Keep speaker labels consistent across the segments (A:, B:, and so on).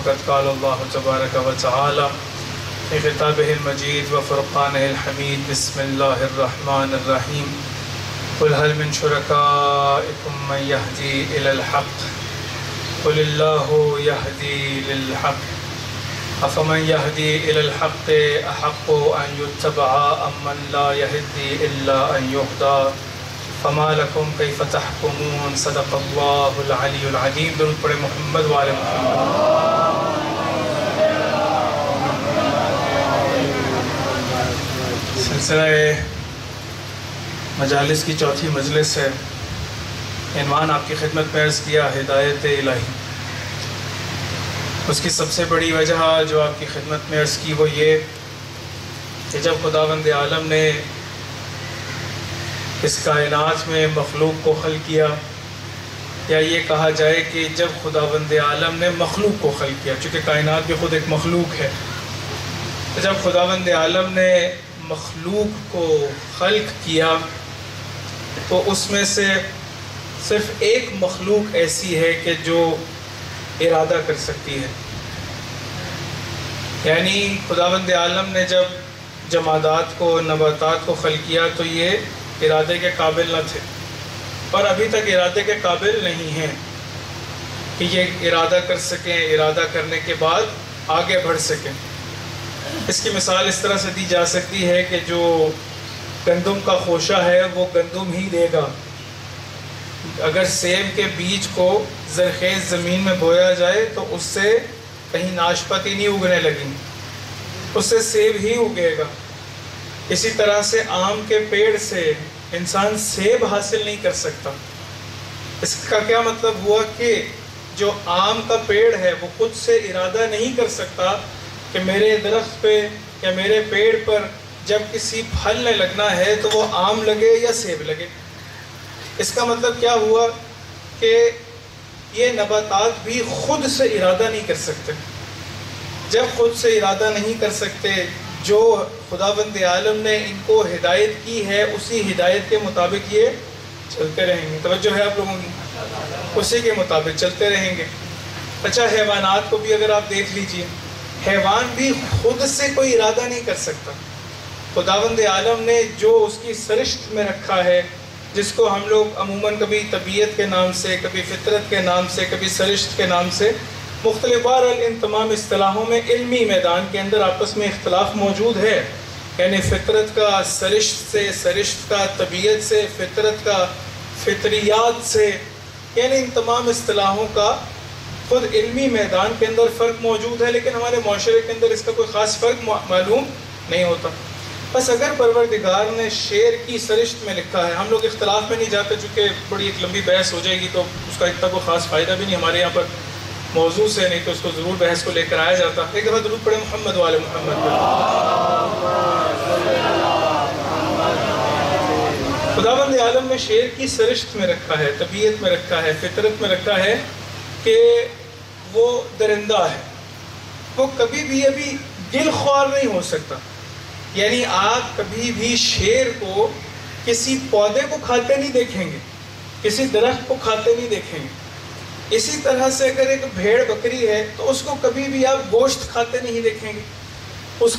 A: فقد قال الله تبارك وتعالى في خطابه المجيد وفرقانه الحميد بسم الله الرحمن الرحيم قل هل من شركائكم من يهدي إلى الحق قل الله يهدي للحق أفمن يهدي إلى الحق أحق أن يتبع أم من لا يهدي إلا أن يهدى فما لكم كيف تحكمون صدق الله العلي العظيم درود پڑھیں محمد وآل محمد. سلسلہ مجالس کی چوتھی مجلس ہے. عنوان آپ کی خدمت میں عرض کیا ہدایت الہی. اس کی سب سے بڑی وجہ جو آپ کی خدمت میں عرض کی وہ یہ کہ جب خداوند عالم نے اس کائنات میں مخلوق کو خلق کیا، یا یہ کہا جائے کہ جب خداوند عالم نے مخلوق کو خلق کیا، چونکہ کائنات بھی خود ایک مخلوق ہے، تو جب خداوند عالم نے مخلوق کو خلق کیا تو اس میں سے صرف ایک مخلوق ایسی ہے کہ جو ارادہ کر سکتی ہے. یعنی خداوند عالم نے جب جمادات کو، نباتات کو خلق کیا تو یہ ارادے کے قابل نہ تھے، اور ابھی تک ارادے کے قابل نہیں ہیں کہ یہ ارادہ کر سکیں، ارادہ کرنے کے بعد آگے بڑھ سکیں. اس کی مثال اس طرح سے دی جا سکتی ہے کہ جو گندم کا خوشہ ہے وہ گندم ہی دے گا. اگر سیب کے بیج کو زرخیز زمین میں بویا جائے تو اس سے کہیں ناشپاتی نہیں اگنے لگیں، اس سے سیب ہی اگے گا. اسی طرح سے آم کے پیڑ سے انسان سیب حاصل نہیں کر سکتا. اس کا کیا مطلب ہوا کہ جو آم کا پیڑ ہے وہ خود سے ارادہ نہیں کر سکتا کہ میرے درخت پہ یا میرے پیڑ پر جب کسی پھل نے لگنا ہے تو وہ آم لگے یا سیب لگے. اس کا مطلب کیا ہوا کہ یہ نباتات بھی خود سے ارادہ نہیں کر سکتے. جب خود سے ارادہ نہیں کر سکتے، جو خداوند عالم نے ان کو ہدایت کی ہے اسی ہدایت کے مطابق یہ چلتے رہیں گے. توجہ ہے آپ لوگوں کی؟ اسی کے مطابق چلتے رہیں گے. اچھا، حیوانات کو بھی اگر آپ دیکھ لیجئے، حیوان بھی خود سے کوئی ارادہ نہیں کر سکتا. خداوند عالم نے جو اس کی سرشت میں رکھا ہے، جس کو ہم لوگ عموماً کبھی طبیعت کے نام سے، کبھی فطرت کے نام سے، کبھی سرشت کے نام سے مختلف، بہرحال ان تمام اصطلاحوں میں علمی میدان کے اندر آپس میں اختلاف موجود ہے. یعنی فطرت کا سرشت سے، سرشت کا طبیعت سے، فطرت کا فطریات سے، یعنی ان تمام اصطلاحوں کا خود علمی میدان کے اندر فرق موجود ہے، لیکن ہمارے معاشرے کے اندر اس کا کوئی خاص فرق معلوم نہیں ہوتا. بس اگر پروردگار نے شعر کی سرشت میں لکھا ہے، ہم لوگ اختلاف میں نہیں جاتے چونکہ بڑی ایک لمبی بحث ہو جائے گی تو اس کا اتنا کوئی خاص فائدہ بھی نہیں ہمارے یہاں پر موضوع سے، نہیں تو اس کو ضرور بحث کو لے کر آیا جاتا. ایک دفعہ درود پڑھیں محمد والے محمد. خداوند عالم نے شعر کی سرشت میں رکھا ہے، طبیعت میں رکھا ہے، فطرت میں رکھا ہے کہ وہ درندہ ہے، وہ کبھی بھی ابھی دل خوار نہیں ہو سکتا. یعنی آپ کبھی بھی شیر کو کسی پودے کو کھاتے نہیں دیکھیں گے، کسی درخت کو کھاتے نہیں دیکھیں گے. اسی طرح سے اگر ایک بھیڑ بکری ہے تو اس کو کبھی بھی آپ گوشت کھاتے نہیں دیکھیں گے. اس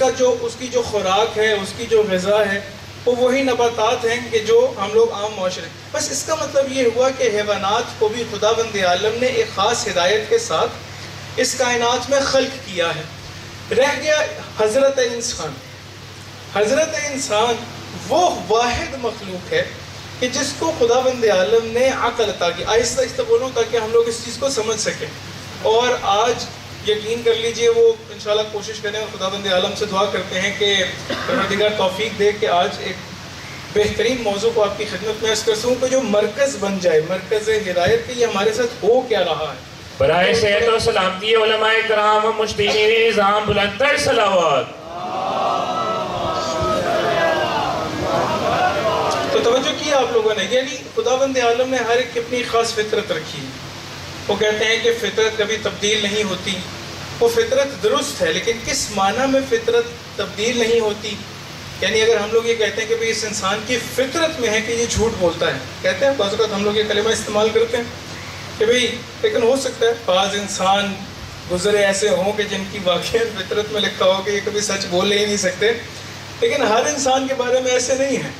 A: کی جو خوراک ہے، اس کی جو غذا ہے، وہ وہی نباتات ہیں کہ جو ہم لوگ عام معاشرے. بس اس کا مطلب یہ ہوا کہ حیوانات کو بھی خداوند عالم نے ایک خاص ہدایت کے ساتھ اس کائنات میں خلق کیا ہے. رہ گیا حضرت انسان. حضرت انسان وہ واحد مخلوق ہے کہ جس کو خداوند عالم نے عقل عطا کی. آہستہ آہستہ بولوں تاکہ ہم لوگ اس چیز کو سمجھ سکیں. اور آج یقین کر لیجئے، وہ انشاءاللہ کوشش کریں اور خداوند عالم سے دعا کرتے ہیں کہ پروردگار توفیق دے کہ آج ایک بہترین موضوع کو آپ کی خدمت میں عرض کر سکوں کہ جو مرکز بن جائے، مرکز ہدایت کہ یہ ہمارے ساتھ ہو کیا رہا ہے.
B: برائے صحت و سلامتی علماء کرام و مجتہدین نظام بلندتر صلوات.
A: تو توجہ کیا آپ لوگوں نے، یعنی خداوند عالم نے ہر ایک کی اپنی خاص فطرت رکھی ہے. وہ کہتے ہیں کہ فطرت کبھی تبدیل نہیں ہوتی. وہ فطرت درست ہے، لیکن کس معنی میں فطرت تبدیل نہیں ہوتی؟ یعنی اگر ہم لوگ یہ کہتے ہیں کہ بھئی اس انسان کی فطرت میں ہے کہ یہ جھوٹ بولتا ہے، کہتے ہیں بعض اوقات ہم لوگ یہ کلمہ استعمال کرتے ہیں کہ بھئی لیکن ہو سکتا ہے بعض انسان گزرے ایسے ہوں کہ جن کی واقعات فطرت میں لکھا ہو کہ یہ کبھی سچ بول ہی نہیں سکتے، لیکن ہر انسان کے بارے میں ایسے نہیں ہے۔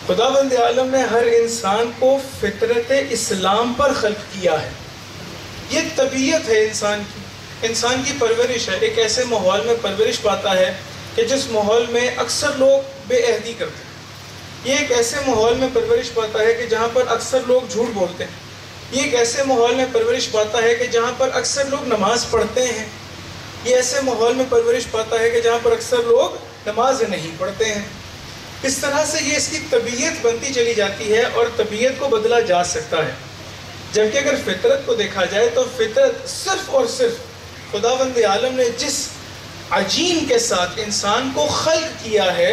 A: خداوند عالم نے ہر انسان کو فطرت اسلام پر خلق کیا ہے۔ یہ طبیعت ہے انسان کی، انسان کی پرورش ہے۔ ایک ایسے ماحول میں پرورش پاتا ہے کہ جس ماحول میں اکثر لوگ بے عہدی کرتے ہیں۔ یہ ایک ایسے ماحول میں پرورش پاتا ہے کہ جہاں پر اکثر لوگ جھوٹ بولتے ہیں۔ یہ ایک ایسے ماحول میں پرورش پاتا ہے کہ جہاں پر اکثر لوگ نماز پڑھتے ہیں۔ یہ ایسے ماحول میں پرورش پاتا ہے کہ جہاں پر اکثر لوگ نماز نہیں پڑھتے ہیں۔ اس طرح سے یہ اس کی طبیعت بنتی چلی جاتی ہے اور طبیعت کو بدلا جا سکتا ہے۔ جبکہ اگر فطرت کو دیکھا جائے تو فطرت صرف اور صرف خداوند عالم نے جس عجین کے ساتھ انسان کو خلق کیا ہے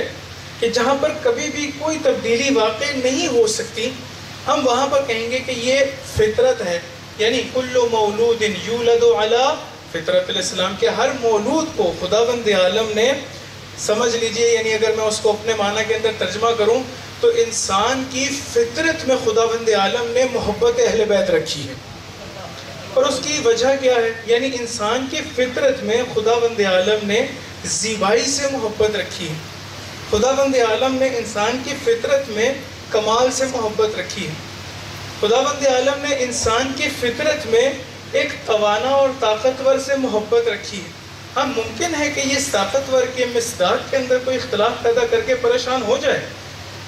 A: کہ جہاں پر کبھی بھی کوئی تبدیلی واقع نہیں ہو سکتی، ہم وہاں پر کہیں گے کہ یہ فطرت ہے۔ یعنی کل مولود یولد علی فطرت الاسلام، کے ہر مولود کو خداوند عالم نے، سمجھ لیجئے، یعنی اگر میں اس کو اپنے معنی کے اندر ترجمہ کروں تو انسان کی فطرت میں خداوند عالم نے محبت اہل بیت رکھی ہے۔ اور اس کی وجہ کیا ہے؟ یعنی انسان کی فطرت میں خداوند عالم نے زیبائی سے محبت رکھی ہے۔ خداوند عالم نے انسان کی فطرت میں کمال سے محبت رکھی ہے۔ خداوند عالم نے انسان کی فطرت میں ایک توانا اور طاقتور سے محبت رکھی ہے۔ ہاں، ممکن ہے کہ یہ طاقتور کے مصداق کے اندر کوئی اختلاف پیدا کر کے پریشان ہو جائے،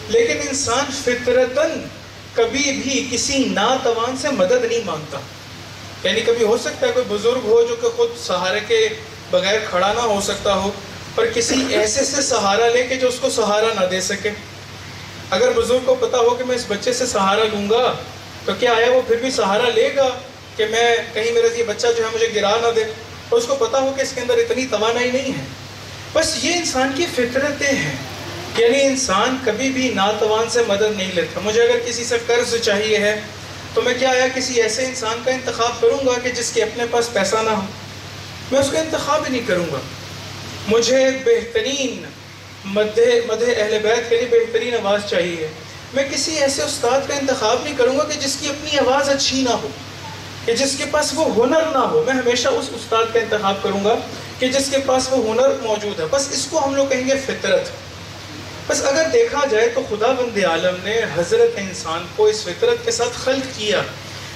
A: لیکن انسان فطرتاً کبھی بھی کسی ناتوان سے مدد نہیں مانگتا۔ یعنی کبھی ہو سکتا ہے کوئی بزرگ ہو جو کہ خود سہارے کے بغیر کھڑا نہ ہو سکتا ہو، پر کسی ایسے سے سہارا لے کہ جو اس کو سہارا نہ دے سکے۔ اگر بزرگ کو پتا ہو کہ میں اس بچے سے سہارا لوں گا تو کیا ہے، وہ پھر بھی سہارا لے گا کہ میں کہیں میرا یہ بچہ جو ہے مجھے گرا نہ دے، اور اس کو پتا ہو کہ اس کے اندر اتنی توانائی نہیں ہے۔ بس یہ انسان کی فطرتیں ہیں، یعنی انسان کبھی بھی ناتوان سے مدد نہیں لیتا۔ مجھے اگر کسی سے قرض چاہیے ہے تو میں کیا ہے، کسی ایسے انسان کا انتخاب کروں گا کہ جس کے اپنے پاس پیسہ نہ ہو؟ میں اس کا انتخاب ہی نہیں کروں گا۔ مجھے بہترین مدح اہل بیت کے لیے بہترین آواز چاہیے، میں کسی ایسے استاد کا انتخاب نہیں کروں گا کہ جس کی اپنی آواز اچھی نہ ہو، کہ جس کے پاس وہ ہنر نہ ہو۔ میں ہمیشہ اس استاد کا انتخاب کروں گا کہ جس کے پاس وہ ہنر موجود ہے۔ بس اس کو ہم لوگ کہیں گے فطرت۔ بس اگر دیکھا جائے تو خداوند عالم نے حضرت انسان کو اس فطرت کے ساتھ خلق کیا،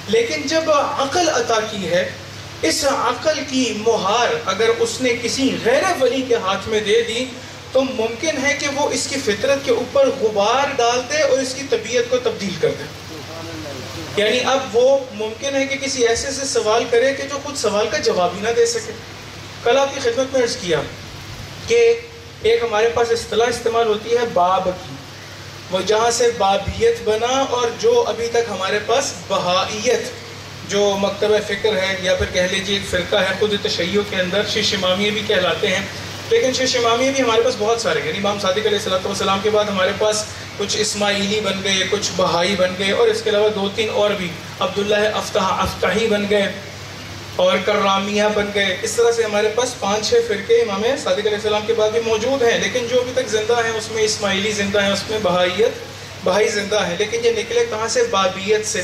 A: لیکن جب عقل عطا کی ہے، اس عقل کی مہار اگر اس نے کسی غیر ولی کے ہاتھ میں دے دی تو ممکن ہے کہ وہ اس کی فطرت کے اوپر غبار ڈال دے اور اس کی طبیعت کو تبدیل کر دے۔ یعنی اب وہ ممکن ہے کہ کسی ایسے سے سوال کرے کہ جو خود سوال کا جواب ہی نہ دے سکے۔ کل آپ کی خدمت میں عرض کیا کہ ایک ہمارے پاس اصطلاح استعمال ہوتی ہے باب کی، وہ جہاں سے بابیت بنا، اور جو ابھی تک ہمارے پاس بہائیت جو مکتبہ فکر ہے یا پھر کہہ لیجیے ایک فرقہ ہے خود تشیع کے اندر، شیش امامیہ بھی کہلاتے ہیں، لیکن شیش امامیہ بھی ہمارے پاس بہت سارے ہیں۔ یعنی امام صادق علیہ السلام کے بعد ہمارے پاس کچھ اسماعیلی بن گئے، کچھ بہائی بن گئے، اور اس کے علاوہ دو تین اور بھی، عبداللہ افتحی بن گئے اور کرامیہ بن گئے۔ اس طرح سے ہمارے پاس 5-6 فرقے امام صادق علیہ السلام کے بعد بھی موجود ہیں، لیکن جو ابھی تک زندہ ہیں اس میں اسماعیلی زندہ ہیں، اس میں بہائی زندہ ہیں، لیکن یہ نکلے کہاں سے؟ بابیت سے۔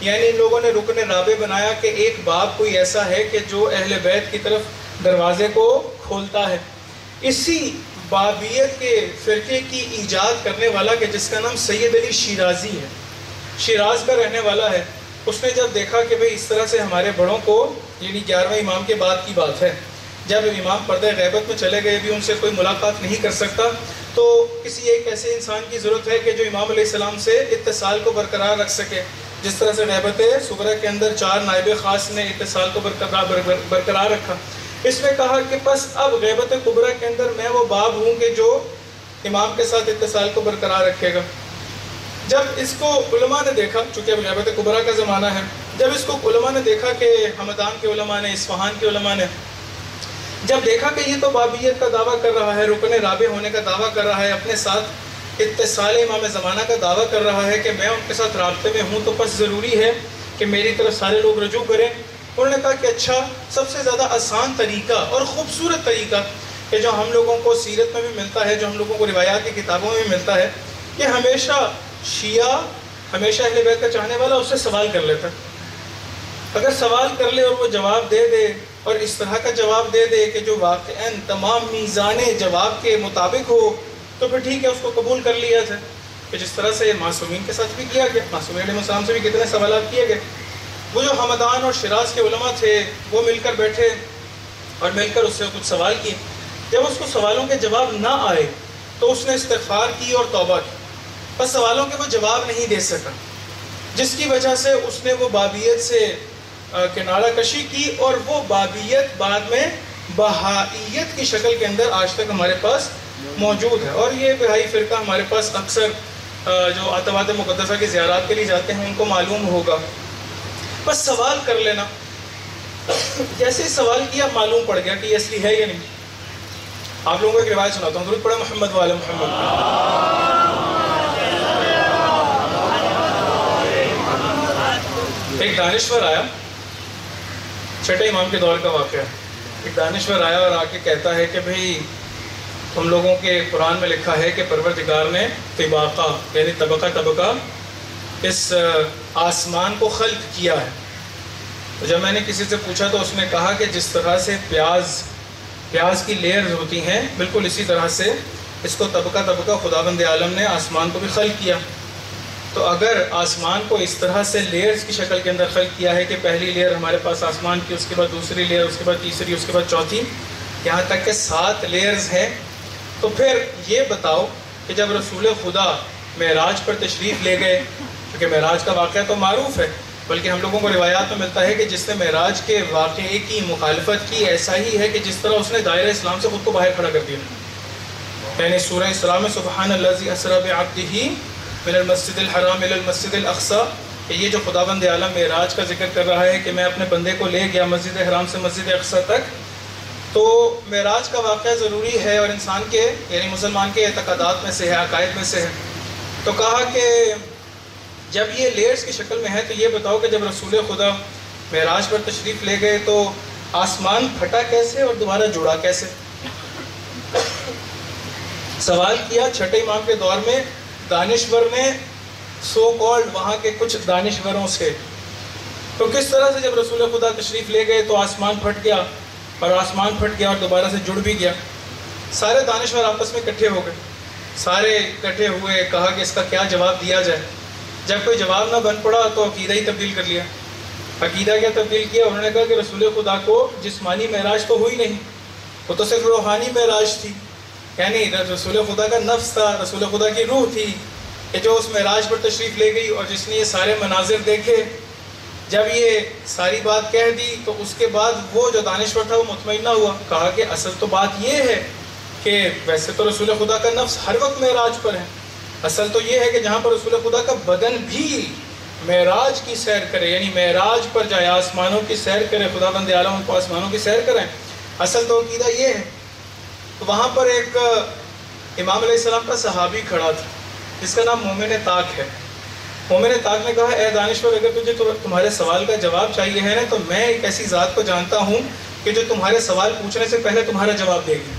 A: یعنی ان لوگوں نے رکن رابع بنایا کہ ایک باب کوئی ایسا ہے کہ جو اہل بیت کی طرف دروازے کو کھولتا ہے۔ اسی بابیت کے فرقے کی ایجاد کرنے والا کہ جس کا نام سید علی شیرازی ہے، شیراز کا رہنے والا ہے، اس نے جب دیکھا کہ بھئی اس طرح سے ہمارے بڑوں کو، یعنی 11ویں امام کے بعد کی بات ہے، جب امام پردہ غیبت میں چلے گئے، بھی ان سے کوئی ملاقات نہیں کر سکتا، تو کسی ایک ایسے انسان کی ضرورت ہے کہ جو امام علیہ السلام سے اتصال کو برقرار رکھ سکے۔ جس طرح سے غیبت صغریٰ کے اندر 4 نائب خاص نے اتصال کو برقرار رکھا، اس نے کہا کہ بس اب غیبت کبریٰ کے اندر میں وہ باب ہوں کہ جو امام کے ساتھ اتصال کو برقرار رکھے گا۔ جب اس کو علماء نے دیکھا، چونکہ اب غیبت کبریٰ کا زمانہ ہے، جب اس کو علماء نے دیکھا کہ ہمدان کے علماء نے، اصفہان کے علماء نے جب دیکھا کہ یہ تو بابیت کا دعویٰ کر رہا ہے، رکن رابع ہونے کا دعویٰ کر رہا ہے، اپنے ساتھ اتصال امام زمانہ کا دعویٰ کر رہا ہے کہ میں ان کے ساتھ رابطے میں ہوں، تو بس ضروری ہے کہ میری طرف سارے لوگ رجوع کریں۔ انہوں نے کہا کہ اچھا، سب سے زیادہ آسان طریقہ اور خوبصورت طریقہ کہ جو ہم لوگوں کو سیرت میں بھی ملتا ہے، جو ہم لوگوں کو روایات کی کتابوں میں بھی ملتا ہے، کہ ہمیشہ شیعہ، ہمیشہ اہل بیت کا چاہنے والا اس سے سوال کر لیتا ہے۔ اگر سوال کر لے اور وہ جواب دے دے اور اس طرح کا جواب دے دے کہ جو واقعاً تمام میزان جواب کے مطابق ہو تو پھر ٹھیک ہے، اس کو قبول کر لیا جائے. کہ جس طرح سے معصومین کے ساتھ بھی کیا گیا، معصومین علیہ السلام سے بھی کتنے سوالات کیے گئے. وہ جو ہمدان اور شیراز کے علماء تھے وہ مل کر بیٹھے اور مل کر اس سے کچھ سوال کیے. جب اس کو سوالوں کے جواب نہ آئے تو اس نے استغفار کی اور توبہ کی، بس سوالوں کے وہ جواب نہیں دے سکا، جس کی وجہ سے اس نے وہ بابیت سے کنارہ کشی کی، اور وہ بابیت بعد میں بہائیت کی شکل کے اندر آج تک ہمارے پاس موجود ہے. اور یہ بہائی فرقہ ہمارے پاس اکثر جو آتمات مقدسہ کی زیارات کے لیے جاتے ہیں ان کو معلوم ہوگا. بس سوال کر لینا، جیسے سوال کیا معلوم پڑ گیا کہ یہ اصلی ہے یا نہیں. آپ لوگوں کو ایک روایت سناتا ہوں، درود پڑھیں محمد وعلی محمد. ایک دانشور آیا، چھٹے امام کے دور کا واقعہ. ایک دانشور آیا اور آ کے کہتا ہے کہ بھئی تم لوگوں کے قرآن میں لکھا ہے کہ پروردگار نے طباقہ یعنی طبقہ طبقہ اس آسمان کو خلق کیا ہے. تو جب میں نے کسی سے پوچھا تو اس نے کہا کہ جس طرح سے پیاز کی لیئرز ہوتی ہیں بالکل اسی طرح سے اس کو طبقہ طبقہ خداوند عالم نے آسمان کو بھی خلق کیا. تو اگر آسمان کو اس طرح سے لیئرز کی شکل کے اندر خلق کیا ہے کہ پہلی لیئر ہمارے پاس آسمان کی، اس کے بعد دوسری لیئر، اس کے بعد تیسری، اس کے بعد چوتھی، یہاں تک کہ 7 لیئرز ہیں، تو پھر یہ بتاؤ کہ جب رسول خدا معراج پر تشریف لے گئے، کیونکہ معراج کا واقعہ تو معروف ہے، بلکہ ہم لوگوں کو روایات میں ملتا ہے کہ جس نے معراج کے واقعے کی مخالفت کی ایسا ہی ہے کہ جس طرح اس نے دائرہ اسلام سے خود کو باہر کھڑا کر دیا. یعنی سورہ اسراء میں سبحان الذی اسری بعبدہ من المسجد الحرام الی المسجد الاقصی، کہ یہ جو خداوند عالم معراج کا ذکر کر رہا ہے کہ میں اپنے بندے کو لے گیا مسجد حرام سے مسجد اقصی تک. تو معراج کا واقعہ ضروری ہے اور انسان کے یعنی مسلمان کے اعتقادات میں سے ہے، عقائد میں سے ہے. تو کہا کہ جب یہ لیئرز کی شکل میں ہے تو یہ بتاؤ کہ جب رسول خدا معراج پر تشریف لے گئے تو آسمان پھٹا کیسے اور دوبارہ جڑا کیسے؟ سوال کیا چھٹے امام کے دور میں دانشور نے سو کالڈ وہاں کے کچھ دانشوروں سے. تو کس طرح سے جب رسول خدا تشریف لے گئے تو آسمان پھٹ گیا اور آسمان پھٹ گیا اور دوبارہ سے جڑ بھی گیا. سارے دانشور آپس میں اکٹھے ہو گئے، سارے اکٹھے ہوئے، کہا کہ اس کا کیا جواب دیا جائے. جب کوئی جواب نہ بن پڑا تو عقیدہ ہی تبدیل کر لیا. عقیدہ کیا تبدیل کیا؟ انہوں نے کہا کہ رسول خدا کو جسمانی معراج تو ہوئی نہیں، وہ تو صرف روحانی معراج تھی. یعنی رسول خدا کا نفس تھا، رسول خدا کی روح تھی کہ جو اس معراج پر تشریف لے گئی اور جس نے یہ سارے مناظر دیکھے. جب یہ ساری بات کہہ دی تو اس کے بعد وہ جو دانشور تھا وہ مطمئنہ ہوا. کہا کہ اصل تو بات یہ ہے کہ ویسے تو رسول خدا کا نفس ہر وقت معراج پر ہے، اصل تو یہ ہے کہ جہاں پر رسول خدا کا بدن بھی معراج کی سیر کرے، یعنی معراج پر جائے، آسمانوں کی سیر کرے، خدا بند عالم ان کو آسمانوں کی سیر کریں. اصل تو عقیدہ یہ ہے. تو وہاں پر ایک امام علیہ السلام کا صحابی کھڑا تھا جس کا نام مومن طاق ہے. مومن طاق نے کہا اے دانشور، اگر تجھے تمہارے سوال کا جواب چاہیے ہے نا تو میں ایک ایسی ذات کو جانتا ہوں کہ جو تمہارے سوال پوچھنے سے پہلے تمہارا جواب دے گی.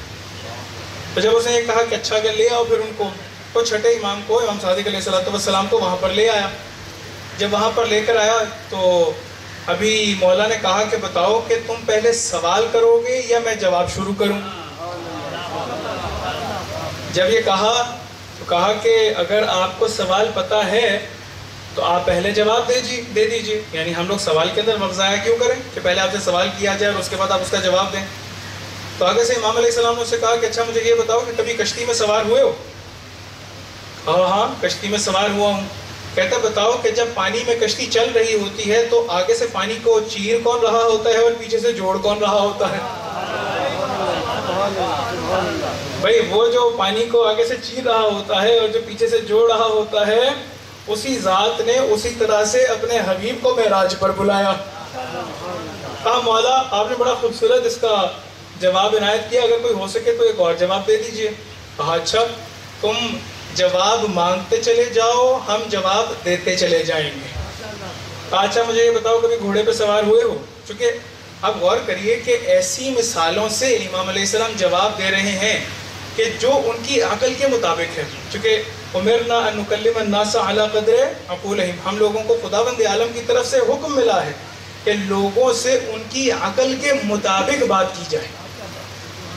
A: تو جب اس نے یہ کہا کہ اچھا کہ لے آؤ پھر ان کو، تو چھٹے امام کو، امام صادق علیہ السلام کو وہاں پر لے آیا. جب وہاں پر لے کر آیا تو ابھی مولا نے کہا کہ بتاؤ کہ تم پہلے سوال کرو گے یا میں جواب شروع کروں؟ جب یہ کہا تو کہا کہ اگر آپ کو سوال پتہ ہے تو آپ پہلے جواب دے دیجئے. یعنی ہم لوگ سوال کے اندر وقت ضائع کیوں کریں کہ پہلے آپ سے سوال کیا جائے اور اس کے بعد آپ اس کا جواب دیں. تو آگے سے امام علیہ السلام نے اس سے کہا کہ اچھا مجھے یہ بتاؤ کہ کبھی کشتی میں سوار ہوئے ہو؟ ہاں کشتی میں سوار ہوا ہوں. کہتا بتاؤ کہ جب پانی میں کشتی چل رہی ہوتی ہے تو آگے سے پانی کو چیر کون رہا ہوتا ہے اور پیچھے سے جوڑ کون رہا ہوتا ہے؟ بھائی وہ جو پانی کو آگے سے چیر رہا ہوتا ہے اور جو پیچھے سے جوڑ رہا ہوتا ہے اسی ذات نے اسی طرح سے اپنے حبیب کو معراج پر بلایا. کہا مولا آپ نے بڑا خوبصورت اس کا جواب عنایت کیا، اگر کوئی ہو سکے تو ایک اور جواب دے دیجئے. کہا اچھا تم جواب مانگتے چلے جاؤ، ہم جواب دیتے چلے جائیں گے. کہا اچھا مجھے یہ بتاؤ کبھی گھوڑے پہ سوار ہوئے ہو؟ چونکہ اب غور کریے کہ ایسی مثالوں سے امام علیہ السلام جواب دے رہے ہیں کہ جو ان کی عقل کے مطابق ہے. چونکہ امرنا ان نکلم الناس علی قدر عقولہم، ہم لوگوں کو خداوند عالم کی طرف سے حکم ملا ہے کہ لوگوں سے ان کی عقل کے مطابق بات کی جائے.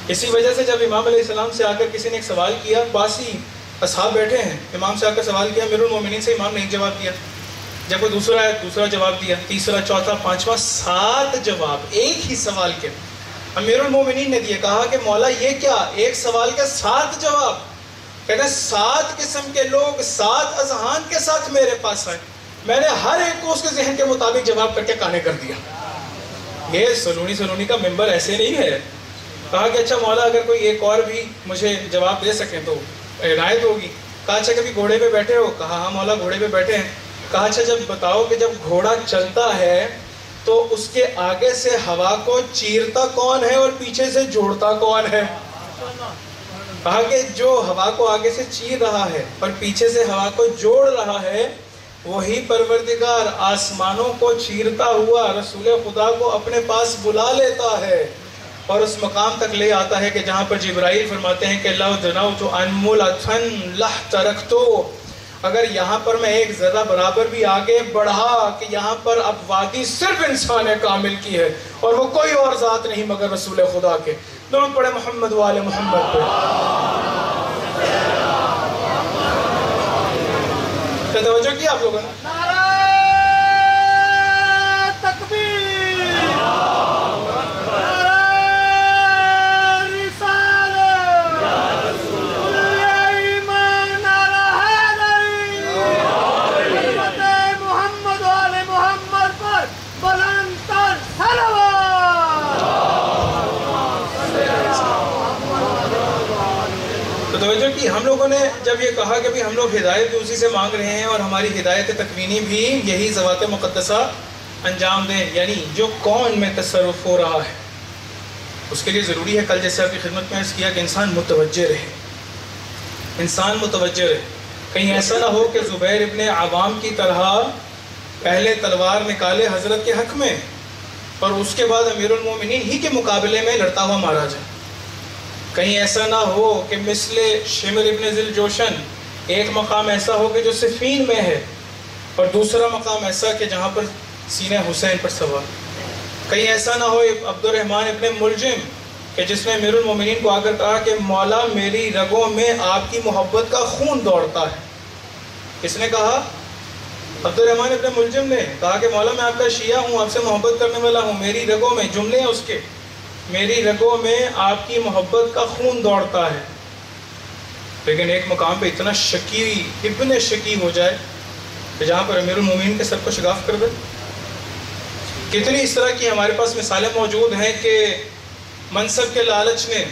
A: اسی وجہ سے جب امام علیہ السلام سے آ کر کسی نے ایک سوال کیا، پاس ہی اصحاب بیٹھے ہیں، امام سے آ کر سوال کیا، امیر المومنین سے امام نے ایک جواب دیا، جب وہ دوسرا آیا دوسرا جواب دیا، تیسرا، چوتھا، پانچواں، 7 جواب ایک ہی سوال کے امیر المومنین نے دیے. کہا کہ مولا یہ کیا، ایک سوال کے 7 جواب؟ کہتے ہیں 7 قسم کے لوگ 7 اذہان کے ساتھ میرے پاس آئے، میں نے ہر ایک کو اس کے ذہن کے مطابق جواب کر کے کانے کر دیا. یہ سلونی کا ممبر ایسے نہیں ہے. کہا کہ اچھا مولا اگر کوئی ایک اور بھی مجھے جواب دے سکیں تو عنایت ہوگی. کہا اچھا کبھی گھوڑے پہ بیٹھے ہو؟ کہا ہاں مولا گھوڑے پہ بیٹھے ہیں. کہا اچھا جب بتاؤ کہ جب گھوڑا چلتا ہے تو اس کے آگے سے ہوا کو چیرتا کون ہے اور پیچھے سے جوڑتا کون ہے؟ کہا کہ جو ہوا کو آگے سے چیر رہا ہے اور پیچھے سے ہوا کو جوڑ رہا ہے وہی پروردگار آسمانوں کو چیرتا ہوا رسول خدا کو اپنے پاس بلا لیتا ہے اور اس مقام تک لے آتا ہے کہ جہاں پر جبرائیل فرماتے ہیں کہ لو دنوت انملۃ لحترقت، اگر یہاں پر میں ایک ذرہ برابر بھی آگے بڑھا کہ یہاں پر اب وادی صرف انسان کامل کی ہے اور وہ کوئی اور ذات نہیں مگر رسول خدا کے. درود پڑھے محمد وآل محمد پہ. توجہ کیا آپ لوگوں نے؟ توجہ کی. ہم لوگوں نے جب یہ کہا کہ ہم لوگ ہدایت بھی اسی سے مانگ رہے ہیں اور ہماری ہدایت تکوینی بھی یہی ذوات مقدسہ انجام دیں، یعنی جو کون میں تصرف ہو رہا ہے اس کے لیے ضروری ہے، کل جیسے آپ کی خدمت میں عرض کیا، کہ انسان متوجہ رہے. انسان متوجہ رہے. کہیں ایسا نہ ہو کہ زبیر ابن عوام کی طرح پہلے تلوار نکالے حضرت کے حق میں اور اس کے بعد امیر المومنین ہی کے مقابلے میں لڑتا ہوا مارا جائے. کہیں ایسا نہ ہو کہ مثل شمر ابن ذی الجوشن ایک مقام ایسا ہو کہ جو صفین میں ہے اور دوسرا مقام ایسا کہ جہاں پر سینہ حسین پر سوار. کہیں ایسا نہ ہو عبد الرحمن ابن ملجم کہ جس نے امیر المومنین کو آ کر کہا کہ مولا میری رگوں میں آپ کی محبت کا خون دوڑتا ہے. کس نے کہا؟ عبد الرحمن ابن ملجم نے کہا کہ مولا میں آپ کا شیعہ ہوں، آپ سے محبت کرنے والا ہوں، میری رگوں میں، جملے ہیں اس کے، میری رگوں میں آپ کی محبت کا خون دوڑتا ہے. لیکن ایک مقام پہ اتنا شکی ابن شکی ہو جائے کہ جہاں پر امیر المومنین کے سر کو شگاف کر دے. کتنی اس طرح کی ہمارے پاس مثالیں موجود ہیں کہ منصب کے لالچ نے،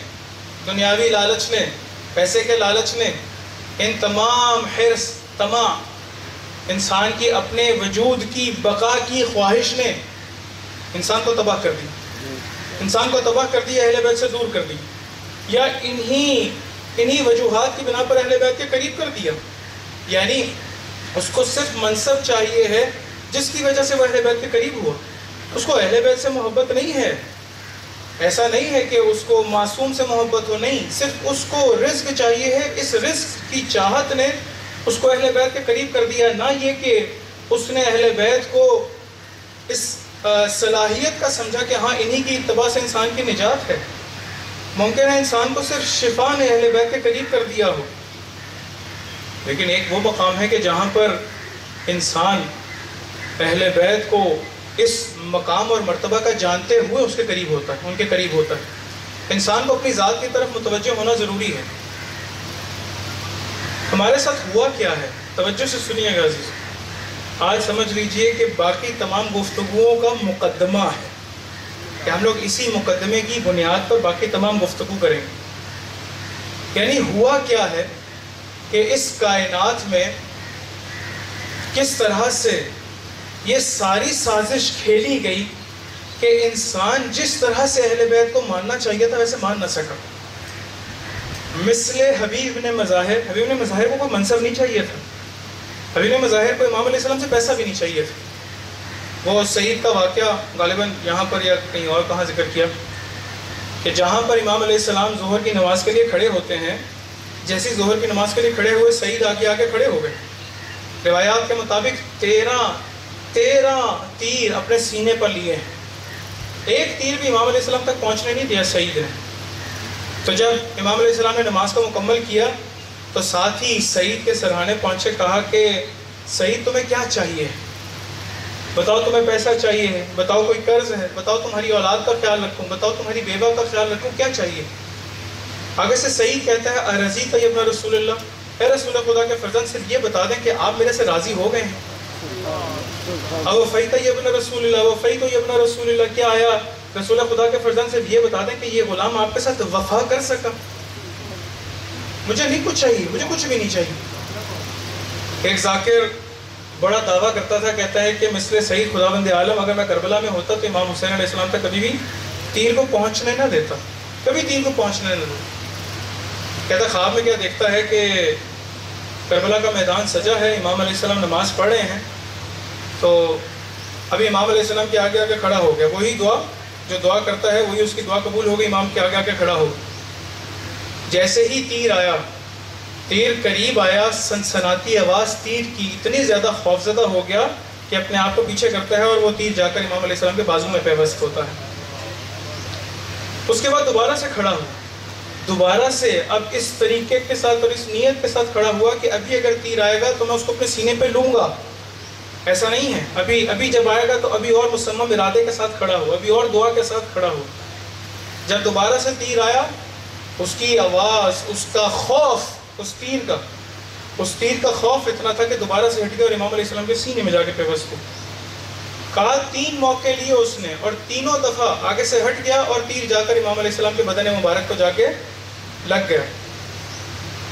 A: دنیاوی لالچ نے، پیسے کے لالچ نے، ان تمام حرص، طمع، انسان کی اپنے وجود کی بقا کی خواہش نے انسان کو تباہ کر دی. انسان کو تباہ کر دیا، اہل بیت سے دور کر دی، یا انہی وجوہات کی بنا پر اہل بیت کے قریب کر دیا. یعنی اس کو صرف منصب چاہیے ہے جس کی وجہ سے وہ اہل بیت کے قریب ہوا. اس کو اہل بیت سے محبت نہیں ہے. ایسا نہیں ہے کہ اس کو معصوم سے محبت ہو، نہیں، صرف اس کو رزق چاہیے ہے. اس رزق کی چاہت نے اس کو اہل بیت کے قریب کر دیا، نہ یہ کہ اس نے اہل بیت کو اس صلاحیت کا سمجھا کہ ہاں انہی کی اتباع سے انسان کی نجات ہے. ممکن ہے انسان کو صرف شفا نے اہل بیت کے قریب کر دیا ہو، لیکن ایک وہ مقام ہے کہ جہاں پر انسان اہل بیت کو اس مقام اور مرتبہ کا جانتے ہوئے اس کے قریب ہوتا ہے، ان کے قریب ہوتا ہے. انسان کو اپنی ذات کی طرف متوجہ ہونا ضروری ہے. ہمارے ساتھ ہوا کیا ہے؟ توجہ سے سنیے گا عزیز. آج سمجھ لیجئے کہ باقی تمام گفتگوؤں کا مقدمہ ہے کہ ہم لوگ اسی مقدمے کی بنیاد پر باقی تمام گفتگو کریں گے. یعنی ہوا کیا ہے کہ اس کائنات میں کس طرح سے یہ ساری سازش کھیلی گئی کہ انسان جس طرح سے اہل بیت کو ماننا چاہیے تھا ویسے مان نہ سکا. مثل حبیب نے مظاہر کو کوئی منصب نہیں چاہیے تھا. حبیب نے مظاہر کو امام علیہ السلام سے پیسہ بھی نہیں چاہیے تھا. وہ سعید کا واقعہ غالباً یہاں پر یا کہیں اور کہاں ذکر کیا کہ جہاں پر امام علیہ السلام ظہر کی نماز کے لیے کھڑے ہوتے ہیں، جیسی ظہر کی نماز کے لیے کھڑے ہوئے سعید آگے کھڑے ہو گئے. روایات کے مطابق 13 تیر اپنے سینے پر لیے ہیں، ایک تیر بھی امام علیہ السلام تک پہنچنے نہیں دیا سعید نے۔ تو جب امام علیہ السلام نے نماز کو مکمل کیا تو ساتھ ہی سعید کے سرہانے پہنچے، کہا کہ سعید تمہیں کیا چاہیے؟ بتاؤ تمہیں پیسہ چاہیے ہے، بتاؤ کوئی قرض ہے، بتاؤ تمہاری اولاد کا خیال رکھوں، بتاؤ تمہاری بیوہ کا خیال رکھوں، کیا چاہیے؟ آگے سے سعید کہتا ہے ارضیت یا ابن رسول اللہ، اے رسول خدا کے فرزند صرف یہ بتا دیں کہ آپ میرے سے راضی ہو گئے ہیں۔ اوفیت یا ابن رسول اللہ، اوفیت یا ابن رسول اللہ، کیا آیا رسول خدا کے فرزند صرف یہ بتا دیں کہ یہ غلام آپ کے ساتھ وفا کر سکا؟ مجھے نہیں کچھ چاہیے، مجھے کچھ بھی نہیں چاہیے۔ ایک ذاکر بڑا دعویٰ کرتا تھا، کہتا ہے کہ مثل سعید خداوند عالم اگر میں کربلا میں ہوتا تو امام حسین علیہ السلام تک کبھی بھی تیر کو پہنچنے نہ دیتا، کبھی تیر کو پہنچنے نہ دیتا۔ کہتا خواب میں کیا دیکھتا ہے کہ کربلا کا میدان سجا ہے، امام علیہ السلام نماز پڑھ رہے ہیں، تو ابھی امام علیہ السلام کے آگے آگے کھڑا ہو گیا، وہی دعا جو دعا کرتا ہے وہی اس کی دعا قبول ہو گئی، امام کے آگے آگے کھڑا ہو گیا۔ جیسے ہی تیر آیا، تیر قریب آیا، سنسناتی آواز تیر کی، اتنی زیادہ خوفزدہ ہو گیا کہ اپنے آپ کو پیچھے کرتا ہے اور وہ تیر جا کر امام علیہ السلام کے بازو میں پیوست ہوتا ہے۔ اس کے بعد دوبارہ سے کھڑا ہوا، دوبارہ سے اب اس طریقے کے ساتھ اور اس نیت کے ساتھ کھڑا ہوا کہ ابھی اگر تیر آئے گا تو میں اس کو اپنے سینے پہ لوں گا، ایسا نہیں ہے، ابھی جب آئے گا تو ابھی اور مصمم ارادے کے ساتھ کھڑا ہو، ابھی اور دعا کے ساتھ کھڑا ہو۔ جب دوبارہ سے تیر آیا، اس کی آواز، اس کا خوف، اس تیر کا خوف اتنا تھا کہ دوبارہ سے ہٹ گیا اور امام علیہ السلام کے سینے میں جا کے پیوست ہو۔ کہا 3 موقع لیے اس نے اور تینوں دفعہ آگے سے ہٹ گیا اور تیر جا کر امام علیہ السلام کے بدن مبارک کو جا کے لگ گیا۔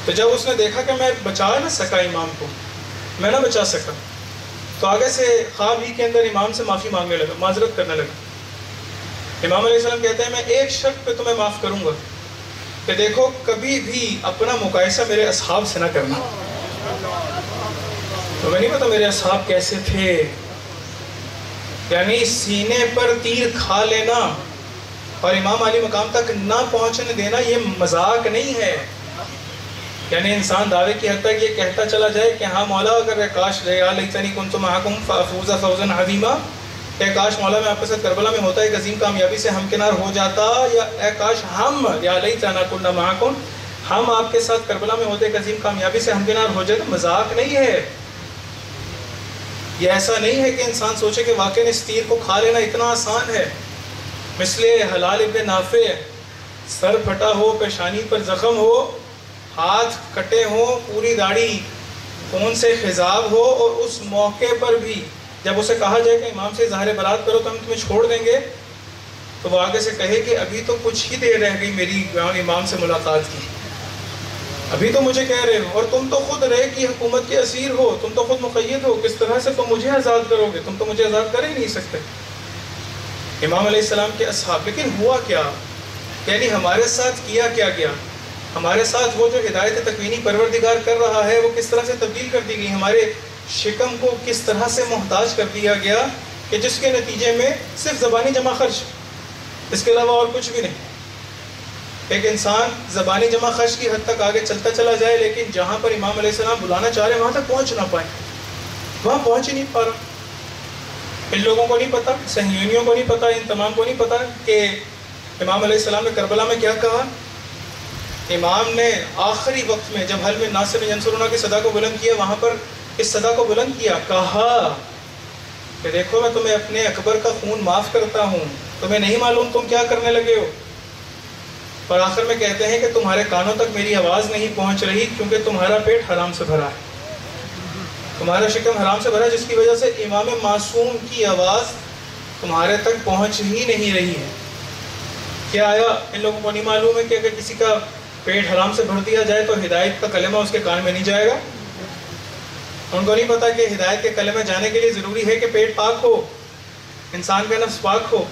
A: تو جب اس نے دیکھا کہ میں بچا نہ سکا امام کو، میں نہ بچا سکا، تو آگے سے خواب ہی کے اندر امام سے معافی مانگنے لگا، معذرت کرنے لگا۔ امام علیہ السلام کہتے ہیں میں ایک شرط پہ تمہیں معاف کروں گا کہ دیکھو کبھی بھی اپنا مقایسہ میرے اصحاب سے نہ کرنا۔ تمہیں نہیں پتا میرے اصحاب کیسے تھے، یعنی سینے پر تیر کھا لینا اور امام علی مقام تک نہ پہنچنے دینا یہ مذاق نہیں ہے۔ یعنی انسان دعوے کی حد تک یہ کہتا چلا جائے کہ ہاں مولا اگر کاش یا لیتنی کنت معکم فافوز فوزا عظیما، کہ کاش مولا میں آپ کے ساتھ کربلا میں ہوتا ایک عظیم کامیابی سے ہمکنار ہو جاتا، یا اے کاش ہم یا لیتنا کننا معکم، ہم آپ کے ساتھ کربلا میں ہوتے ایک عظیم کامیابی سے ہمکنار ہو جائے۔ تو مذاق نہیں ہے یہ، ایسا نہیں ہے کہ انسان سوچے کہ واقعی اس تیر کو کھا لینا اتنا آسان ہے۔ مثل حلال ابن نافع، سر پھٹا ہو، پیشانی پر زخم ہو، ہاتھ کٹے ہوں، پوری داڑھی خون سے خضاب ہو، اور اس موقع پر بھی جب اسے کہا جائے کہ امام سے اظہار برات کرو تو ہم تمہیں چھوڑ دیں گے، تو وہ آگے سے کہے کہ ابھی تو کچھ ہی دیر رہ گئی میری امام سے ملاقات کی، ابھی تو مجھے کہہ رہے ہو، اور تم تو خود رہے کی حکومت کے اسیر ہو، تم تو خود مقید ہو، کس طرح سے تم مجھے آزاد کرو گے؟ تم تو مجھے آزاد کر ہی نہیں سکتے۔ امام علیہ السلام کے اصحاب، لیکن ہوا کیا؟ یعنی ہمارے ساتھ کیا کیا گیا؟ ہمارے ساتھ وہ جو ہدایت تکوینی پروردگار کر رہا ہے وہ کس طرح سے تبدیل کر دی گئی، ہمارے شکم کو کس طرح سے محتاج کر دیا گیا کہ جس کے نتیجے میں صرف زبانی جمع خرچ، اس کے علاوہ اور کچھ بھی نہیں۔ ایک انسان زبانی جمع خرچ کی حد تک آگے چلتا چلا جائے، لیکن جہاں پر امام علیہ السلام بلانا چاہ رہے ہیں وہاں تک پہنچ نہ پائے، وہاں پہنچ ہی نہیں پا رہا۔ ان لوگوں کو نہیں پتا، صہیونیوں کو نہیں پتا، ان تمام کو نہیں پتا کہ امام علیہ السلام نے کربلا میں کیا کہا۔ امام نے آخری وقت میں جب حل میں ناصر ینصرنا کی صدا کو بلند کیا، وہاں پر اس صدا کو بلند کیا، کہا کہ دیکھو میں تمہیں اپنے اکبر کا خون معاف کرتا ہوں، تمہیں نہیں معلوم تم کیا کرنے لگے ہو۔ اور آخر میں کہتے ہیں کہ تمہارے کانوں تک میری آواز نہیں پہنچ رہی کیونکہ تمہارا پیٹ حرام سے بھرا ہے، تمہارا شکم حرام سے بھرا ہے، جس کی وجہ سے امام معصوم کی آواز تمہارے تک پہنچ ہی نہیں رہی ہے۔ کیا آیا ان لوگوں کو نہیں معلوم ہے کہ اگر کسی کا پیٹ حرام سے بھر دیا جائے تو ہدایت کا کلمہ اس کے کان میں نہیں جائے گا؟ ان کو نہیں پتا کہ ہدایت کے کلمہ جانے کے لیے ضروری ہے کہ پیٹ پاک ہو، انسان کا نفس پاک ہو۔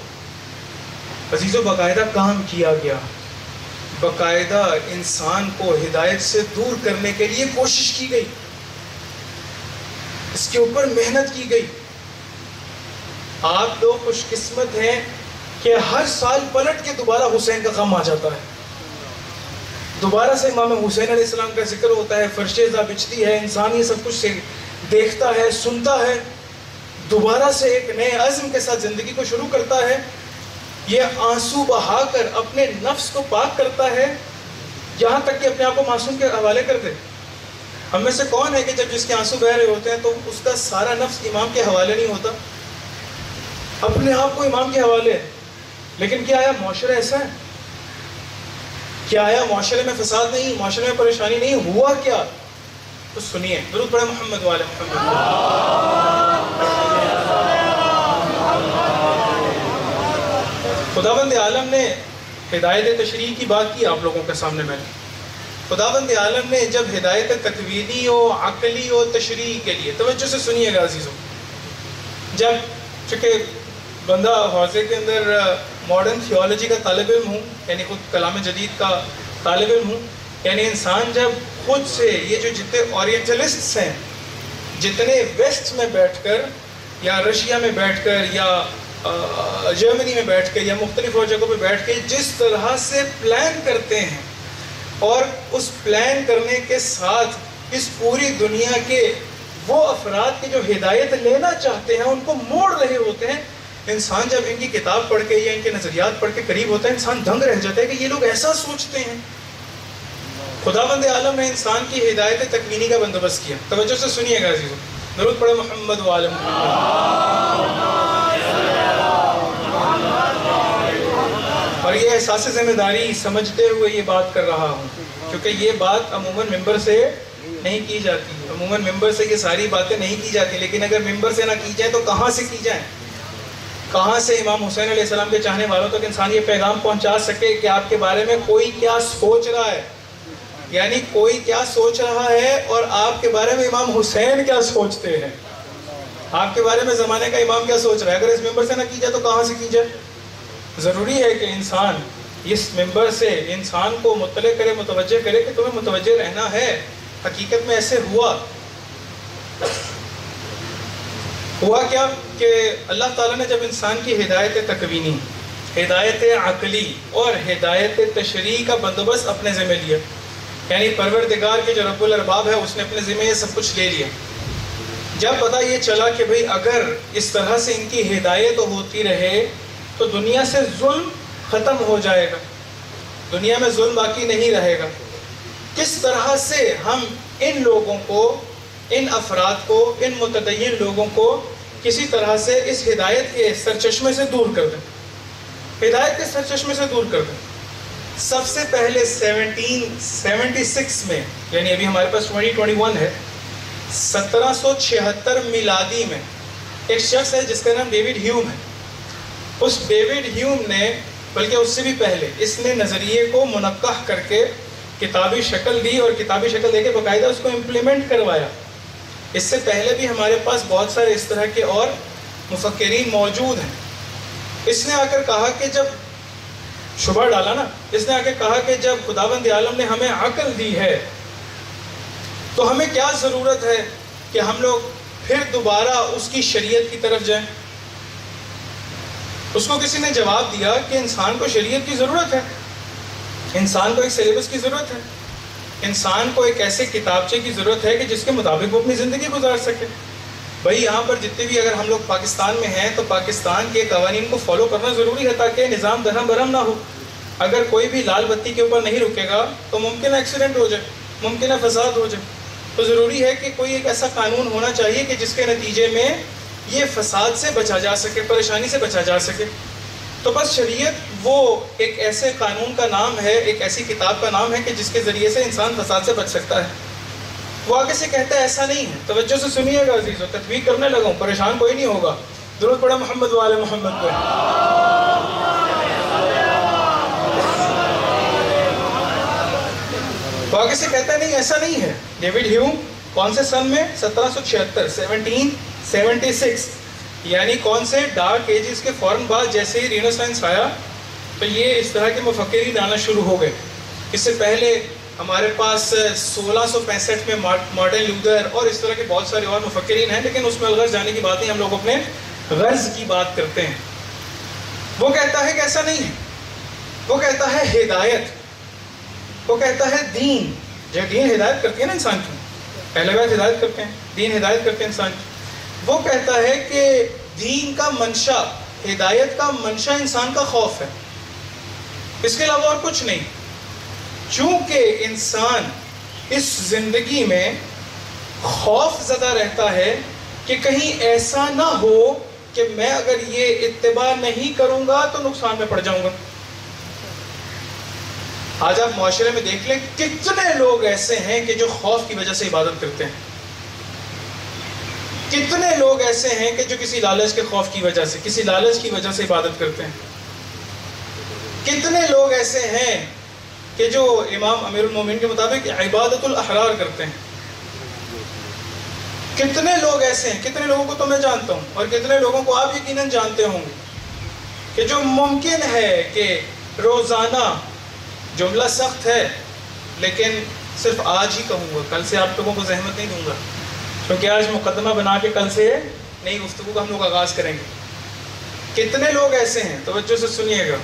A: عزیزو باقاعدہ کام کیا گیا، باقاعدہ انسان کو ہدایت سے دور کرنے کے لیے کوشش کی گئی، اس کے اوپر محنت کی گئی۔ آپ لوگ خوش قسمت ہیں کہ ہر سال پلٹ کے دوبارہ حسین کا غم آ جاتا ہے، دوبارہ سے امام حسین علیہ السلام کا ذکر ہوتا ہے، فرشتے ذا بچتی ہے، انسان یہ سب کچھ دیکھتا ہے، سنتا ہے، دوبارہ سے ایک نئے عزم کے ساتھ زندگی کو شروع کرتا ہے، یہ آنسو بہا کر اپنے نفس کو پاک کرتا ہے، یہاں تک کہ اپنے آپ کو معصوم کے حوالے کر دے۔ ہم میں سے کون ہے کہ جب جس کے آنسو بہ رہے ہوتے ہیں تو اس کا سارا نفس امام کے حوالے نہیں ہوتا، اپنے آپ کو امام کے حوالے ہے؟ لیکن کیا آیا معاشرہ ایسا ہے؟ کیا آیا معاشرے میں فساد نہیں، معاشرے میں پریشانی نہیں؟ ہوا کیا؟ تو سنیے، درود پڑھیں محمد والے محمد۔ خداوند عالم نے ہدایت تشریعی کی بات کی آپ لوگوں کے سامنے میں نے۔ خداوند عالم نے جب ہدایت تکوینی و عقلی و تشریعی کے لیے، توجہ سے سنیے گا عزیزوں، جب چونکہ بندہ حوزے کے اندر ماڈرن تھیولوجی کا طالب علم ہوں، یعنی خود کلام جدید کا طالب علم ہوں، یعنی انسان جب خود سے یہ جو جتنے اورینٹلسٹس ہیں، جتنے ویسٹ میں بیٹھ کر یا رشیا میں بیٹھ کر یا جرمنی میں بیٹھ کے یا مختلف اور جگہوں پہ بیٹھ کے جس طرح سے پلان کرتے ہیں اور اس پلان کرنے کے ساتھ اس پوری دنیا کے وہ افراد کی جو ہدایت لینا چاہتے ہیں ان کو موڑ رہے ہوتے ہیں، انسان جب ان کی کتاب پڑھ کے یا ان کے نظریات پڑھ کے قریب ہوتا ہے، انسان دنگ رہ جاتا ہے کہ یہ لوگ ایسا سوچتے ہیں۔ خداوند عالم نے انسان کی ہدایت تکوینی کا بندوبست کیا۔ توجہ سے سنیے گا عزیزوں، درود پڑھیں محمد و آل محمد۔ اور یہ احساس ذمہ داری سمجھتے ہوئے یہ بات کر رہا ہوں، کیونکہ یہ بات عموماً ممبر سے نہیں کی جاتی، عموماً ممبر سے یہ ساری باتیں نہیں کی جاتی، لیکن اگر ممبر سے نہ کی جائے تو کہاں سے کی جائیں؟ کہاں سے امام حسین علیہ السلام کے چاہنے والوں تک انسان یہ پیغام پہنچا سکے کہ آپ کے بارے میں کوئی کیا سوچ رہا ہے، یعنی کوئی کیا سوچ رہا ہے اور آپ کے بارے میں امام حسین کیا سوچتے ہیں، آپ کے بارے میں زمانے کا امام کیا سوچ رہا ہے۔ اگر اس ممبر سے نہ کی جائے تو کہاں سے کی جائے؟ ضروری ہے کہ انسان اس ممبر سے انسان کو مطلع کرے، متوجہ کرے کہ تمہیں متوجہ رہنا ہے۔ حقیقت میں ایسے ہوا کیا کہ اللہ تعالیٰ نے جب انسان کی ہدایت تکوینی، ہدایت عقلی اور ہدایت تشریعی کا بندوبست اپنے ذمہ لیا، یعنی پروردگار کے جو رب الارباب ہے اس نے اپنے ذمہ یہ سب کچھ لے لیا، جب پتہ یہ چلا کہ بھئی اگر اس طرح سے ان کی ہدایت ہوتی رہے تو دنیا سے ظلم ختم ہو جائے گا، دنیا میں ظلم باقی نہیں رہے گا، کس طرح سے ہم ان لوگوں کو، ان افراد کو، ان متدین لوگوں کو کسی طرح سے اس ہدایت کے سرچشمے سے دور کر دیں، ہدایت کے سرچشمے سے دور کر دیں۔ سب سے پہلے 1776 میں، یعنی ابھی ہمارے پاس 2021 ہے، 1776 میلادی میں ایک شخص ہے جس کا نام ڈیوڈ ہیوم ہے۔ اس ڈیوڈ ہیوم نے، بلکہ اس سے بھی پہلے، اس نے نظریے کو منقح کر کے کتابی شکل دی اور کتابی شکل دے کے باقاعدہ اس کو امپلیمنٹ کروایا۔ اس سے پہلے بھی ہمارے پاس بہت سارے اس طرح کے اور مفکرین موجود ہیں۔ اس نے آ کر کہا کہ جب شبہ ڈالا نا، اس نے آ کے کہا کہ جب خداوند عالم نے ہمیں عقل دی ہے تو ہمیں کیا ضرورت ہے کہ ہم لوگ پھر دوبارہ اس کی شریعت کی طرف جائیں۔ اس کو کسی نے جواب دیا کہ انسان کو شریعت کی ضرورت ہے، انسان کو ایک سلیبس کی ضرورت ہے، انسان کو ایک ایسے کتابچے کی ضرورت ہے کہ جس کے مطابق وہ اپنی زندگی گزار سکے۔ بھائی یہاں پر جتنے بھی اگر ہم لوگ پاکستان میں ہیں تو پاکستان کے قوانین کو فالو کرنا ضروری ہے تاکہ نظام درہم برہم نہ ہو۔ اگر کوئی بھی لال بتی کے اوپر نہیں رکے گا تو ممکن ہے ایکسیڈنٹ ہو جائے، ممکن ہے فساد ہو جائے۔ تو ضروری ہے کہ کوئی ایک ایسا قانون ہونا چاہیے کہ جس کے نتیجے میں یہ فساد سے بچا جا سکے، پریشانی سے بچا جا سکے۔ تو بس شریعت وہ ایک ایسے قانون کا نام ہے، ایک ایسی کتاب کا نام ہے کہ جس کے ذریعے سے انسان فساد سے بچ سکتا ہے۔ وہ آگے سے کہتا ہے ایسا نہیں ہے۔ توجہ سے سنیے گا عزیزو، تطبیق کرنے لگا ہوں، پریشان کوئی نہیں ہوگا۔ درود پڑھیں محمد و آل محمد پہ۔ وہ آگے سے کہتا ہے نہیں ایسا نہیں ہے۔ ڈیوڈ ہیوم کون سے سن میں؟ 1776 یعنی کون سے ڈارک ایجز کے فوراً بعد جیسے ہی رینیسانس آیا تو یہ اس طرح کے مفکرین آنا شروع ہو گئے۔ اس سے پہلے ہمارے پاس 1665 میں مارٹن لوتھر اور اس طرح کے بہت سارے اور مفکرین ہیں، لیکن اس میں الغرض جانے کی بات نہیں، ہم لوگ اپنے غرض کی بات کرتے ہیں۔ وہ کہتا ہے کہ ایسا نہیں ہے، وہ کہتا ہے ہدایت، وہ کہتا ہے دین، جو دین ہدایت کرتی ہے نا انسان کی، پہلے بات ہدایت کرتے ہیں، دین ہدایت کرتے ہیں انسان کی۔ وہ کہتا ہے کہ دین کا منشا، ہدایت کا منشا انسان کا خوف ہے، اس کے علاوہ اور کچھ نہیں۔ چونکہ انسان اس زندگی میں خوف زدہ رہتا ہے کہ کہیں ایسا نہ ہو کہ میں اگر یہ اتباع نہیں کروں گا تو نقصان میں پڑ جاؤں گا۔ آج آپ معاشرے میں دیکھ لیں کتنے لوگ ایسے ہیں کہ جو خوف کی وجہ سے عبادت کرتے ہیں، کتنے لوگ ایسے ہیں کہ جو کسی لالچ کے خوف کی وجہ سے، کسی لالچ کی وجہ سے عبادت کرتے ہیں، کتنے لوگ ایسے ہیں کہ جو امام امیر المومنین کے مطابق عبادت الاحرار کرتے ہیں، کتنے لوگ ایسے ہیں، کتنے لوگوں کو تو میں جانتا ہوں اور کتنے لوگوں کو آپ یقیناً جانتے ہوں گے کہ جو ممکن ہے کہ روزانہ، جملہ سخت ہے لیکن صرف آج ہی کہوں گا، کل سے آپ لوگوں کو زحمت نہیں دوں گا، کیونکہ آج مقدمہ بنا کے کل سے نئی گفتگو کا ہم لوگ آغاز کریں گے۔ کتنے لوگ ایسے ہیں، توجہ سے سنیے گا،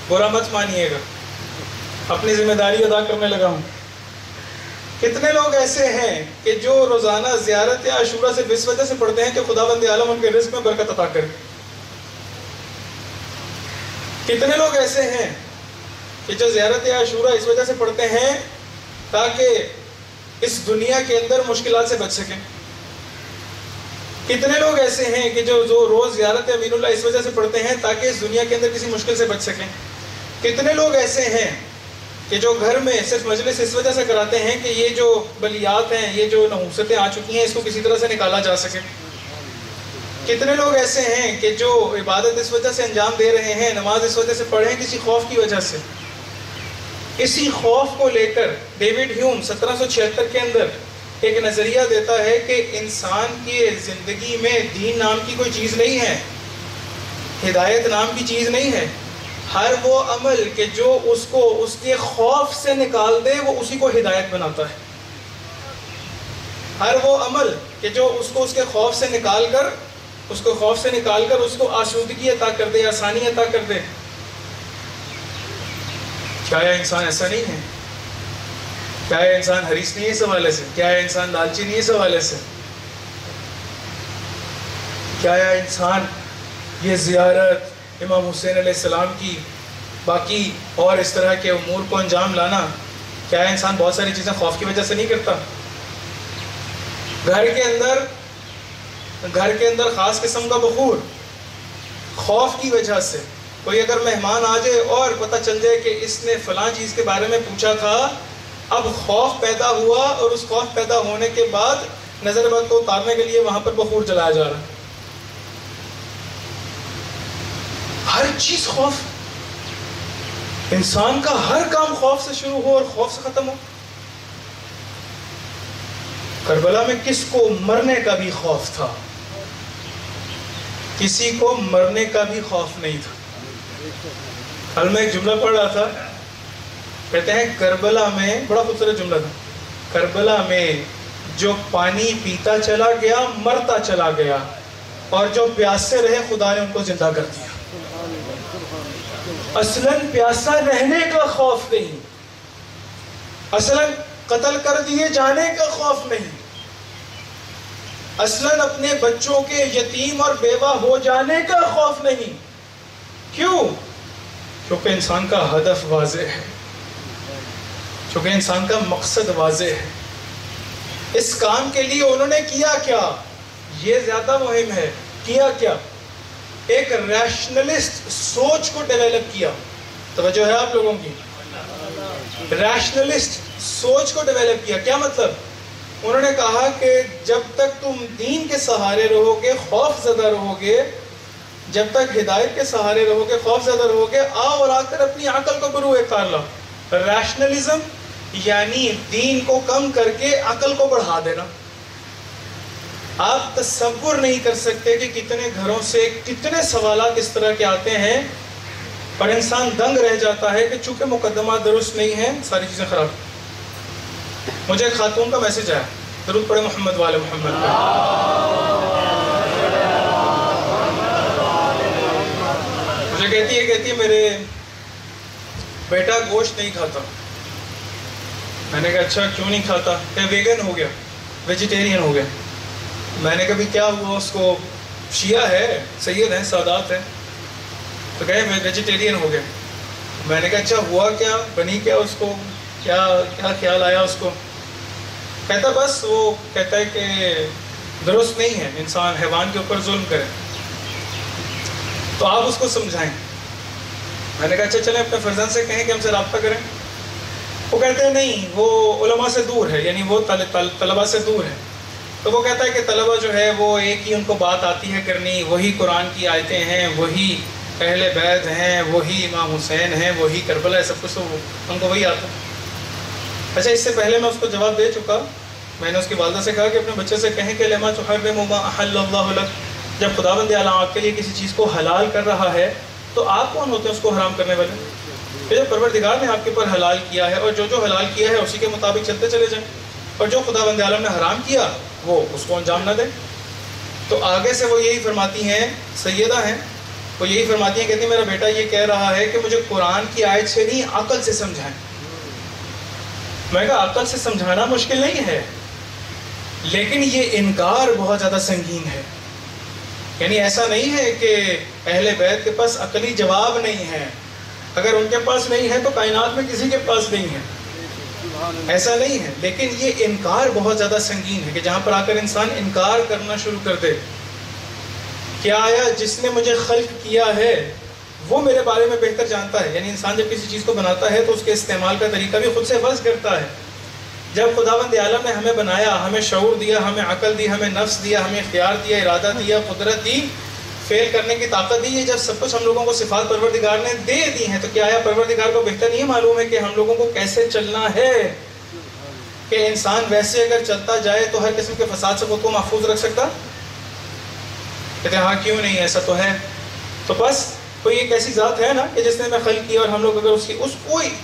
A: برا مت مانیے گا، اپنی ذمہ داری ادا کرنے لگا ہوں۔ کتنے لوگ ایسے ہیں کہ جو روزانہ زیارت عاشورہ سے اس وجہ سے پڑھتے ہیں کہ خداوند عالم ان کے رزق میں برکت عطا کرے۔ کتنے لوگ ایسے ہیں کہ جو زیارت عاشورہ اس وجہ سے پڑھتے ہیں تاکہ اس دنیا کے اندر مشکلات سے بچ سکیں۔ کتنے لوگ ایسے ہیں کہ جو روز زیارت امین اللہ اس وجہ سے پڑھتے ہیں تاکہ اس دنیا کے اندر کسی مشکل سے بچ سکیں۔ کتنے لوگ ایسے ہیں کہ جو گھر میں صرف مجلس اس وجہ سے کراتے ہیں کہ یہ جو بلیات ہیں، یہ جو نحوستیں آ چکی ہیں، اس کو کسی طرح سے نکالا جا سکے۔ کتنے لوگ ایسے ہیں کہ جو عبادت اس وجہ سے انجام دے رہے ہیں، نماز اس وجہ سے پڑھیں کسی خوف کی وجہ سے۔ اسی خوف کو لے کر ڈیوڈ ہیوم 1776 کے اندر ایک نظریہ دیتا ہے کہ انسان کی زندگی میں دین نام کی کوئی چیز نہیں ہے، ہدایت نام کی چیز نہیں ہے۔ ہر وہ عمل کہ جو اس کو اس کے خوف سے نکال دے وہ اسی کو ہدایت بناتا ہے۔ ہر وہ عمل کہ جو اس کو اس کے خوف سے نکال کر اس کو آسودگی عطا کر دے، آسانی عطا کر دے۔ کیا یہ انسان ایسا نہیں ہے؟ کیا یہ انسان حریص نہیں ہے اس حوالے سے؟ کیا یہ انسان لالچی نہیں ہے اس حوالے سے؟ کیا یہ انسان یہ زیارت، امام حسین علیہ السلام کی، باقی اور اس طرح کے امور کو انجام لانا، کیا انسان بہت ساری چیزیں خوف کی وجہ سے نہیں کرتا؟ گھر کے اندر خاص قسم کا بخور، خوف کی وجہ سے۔ کوئی اگر مہمان آ جائے اور پتہ چل جائے کہ اس نے فلاں چیز کے بارے میں پوچھا تھا، اب خوف پیدا ہوا اور اس خوف پیدا ہونے کے بعد نظر بد کو اتارنے کے لیے وہاں پر بخور جلایا جا رہا ہے۔ ہر چیز خوف، انسان کا ہر کام خوف سے شروع ہو اور خوف سے ختم ہو۔ کربلا میں کس کو مرنے کا بھی خوف تھا، کسی کو مرنے کا بھی خوف نہیں تھا۔ کل میں ایک جملہ پڑھ رہا تھا، کہتے ہیں کربلا میں، بڑا خوبصورت جملہ تھا، کربلا میں جو پانی پیتا چلا گیا مرتا چلا گیا، اور جو پیاسے رہے خدا نے ان کو زندہ کر دیا۔ اصلاً پیاسا رہنے کا خوف نہیں، اصلاً قتل کر دیے جانے کا خوف نہیں، اصلاً اپنے بچوں کے یتیم اور بیوہ ہو جانے کا خوف نہیں۔ کیوں؟ کیونکہ انسان کا ہدف واضح ہے، کیونکہ انسان کا مقصد واضح ہے۔ اس کام کے لیے انہوں نے کیا کیا، یہ زیادہ مہم ہے۔ کیا کیا؟ ایک ریشنلسٹ سوچ کو ڈیولپ کیا۔ توجہ ہے آپ لوگوں کی؟ ریشنلسٹ سوچ کو ڈیولپ کیا۔ کیا مطلب؟ انہوں نے کہا کہ جب تک تم دین کے سہارے رہو گے خوف زدہ رہو گے، جب تک ہدایت کے سہارے رہو گے خوف زدہ رہو گے، آؤ اور آ کر اپنی عقل کو بروئے کار لاؤ۔ ریشنلزم یعنی دین کو کم کر کے عقل کو بڑھا دینا۔ آپ تصور نہیں کر سکتے کہ کتنے گھروں سے کتنے سوالات اس طرح کے آتے ہیں اور انسان دنگ رہ جاتا ہے کہ چونکہ مقدمات درست نہیں ہیں ساری چیزیں خراب۔ مجھے ایک خاتون کا میسج آیا، درود پڑھے محمد والے محمد پہ۔ مجھے کہتی ہے میرے بیٹا گوشت نہیں کھاتا۔ میں نے کہا اچھا کیوں نہیں کھاتا؟ کہ ویگن ہو گیا، ویجیٹیرین ہو گیا۔ میں نے کہا کیا ہوا اس کو؟ شیعہ ہے، سید ہیں، سادات ہیں، تو کہے میں ویجیٹیرین ہو گیا۔ میں نے کہا اچھا ہوا کیا، بنی کیا اس کو، کیا خیال آیا اس کو؟ کہتا بس وہ کہتا ہے کہ درست نہیں ہے انسان حیوان کے اوپر ظلم کرے، تو آپ اس کو سمجھائیں۔ میں نے کہا اچھا چلیں اپنے فرزند سے کہیں کہ ہم سے رابطہ کریں۔ وہ کہتے ہیں نہیں، وہ علماء سے دور ہے، یعنی وہ طلباء سے دور ہے۔ تو وہ کہتا ہے کہ طلباء جو ہے وہ ایک ہی ان کو بات آتی ہے کرنی، وہی قرآن کی آیتیں ہیں، وہی اہل بیت ہیں، وہی امام حسین ہیں، وہی کربلا ہے، سب کچھ تو ان کو وہی آتا ہے۔ اچھا اس سے پہلے میں اس کو جواب دے چکا، میں نے اس کی والدہ سے کہا کہ اپنے بچے سے کہیں کہ لما تحرم ما احل اللہ لک، جب خداوند اعلیٰ آپ کے لیے کسی چیز کو حلال کر رہا ہے تو آپ کون ہوتے ہیں اس کو حرام کرنے والے؟ کہ جب پروردگار نے آپ کے اوپر حلال کیا ہے، اور جو حلال کیا ہے اسی کے مطابق چلتے چلے جائیں، اور جو خداوند عالم نے حرام کیا وہ اس کو انجام نہ دیں۔ تو آگے سے وہ یہی فرماتی ہیں، سیدہ ہیں، وہ یہی فرماتی ہیں، کہتی میرا بیٹا یہ کہہ رہا ہے کہ مجھے قرآن کی آیت سے نہیں عقل سے سمجھائیں۔ میں کہا عقل سے سمجھانا مشکل نہیں ہے، لیکن یہ انکار بہت زیادہ سنگین ہے۔ یعنی ایسا نہیں ہے کہ اہل بیت کے پاس عقلی جواب نہیں ہے، اگر ان کے پاس نہیں ہے تو کائنات میں کسی کے پاس نہیں ہے، ایسا نہیں ہے، لیکن یہ انکار بہت زیادہ سنگین ہے کہ جہاں پر آ کر انسان انکار کرنا شروع کر دے کہ آیا جس نے مجھے خلق کیا ہے وہ میرے بارے میں بہتر جانتا ہے۔ یعنی انسان جب کسی چیز کو بناتا ہے تو اس کے استعمال کا طریقہ بھی خود سے فرض کرتا ہے۔ جب خداوند عالم نے ہمیں بنایا، ہمیں شعور دیا، ہمیں عقل دی، ہمیں نفس دیا، ہمیں اختیار دیا، ارادہ دیا، قدرت دی، فیل کرنے کی طاقت دی، یہ جب سب کچھ ہم لوگوں کو صفات پروردگار نے دے دی ہیں تو کیا آیا پروردگار کو بہتر نہیں معلوم ہے کہ ہم لوگوں کو کیسے چلنا ہے؟ کہ انسان ویسے اگر چلتا جائے تو ہر قسم کے فساد سے خود کو محفوظ رکھ سکتا؟ کہتے ہیں ہاں کیوں نہیں، ایسا تو ہے۔ تو بس کوئی ایک ایسی ذات ہے نا کہ جس نے ہمیں خلق کیا، اور ہم لوگ اگر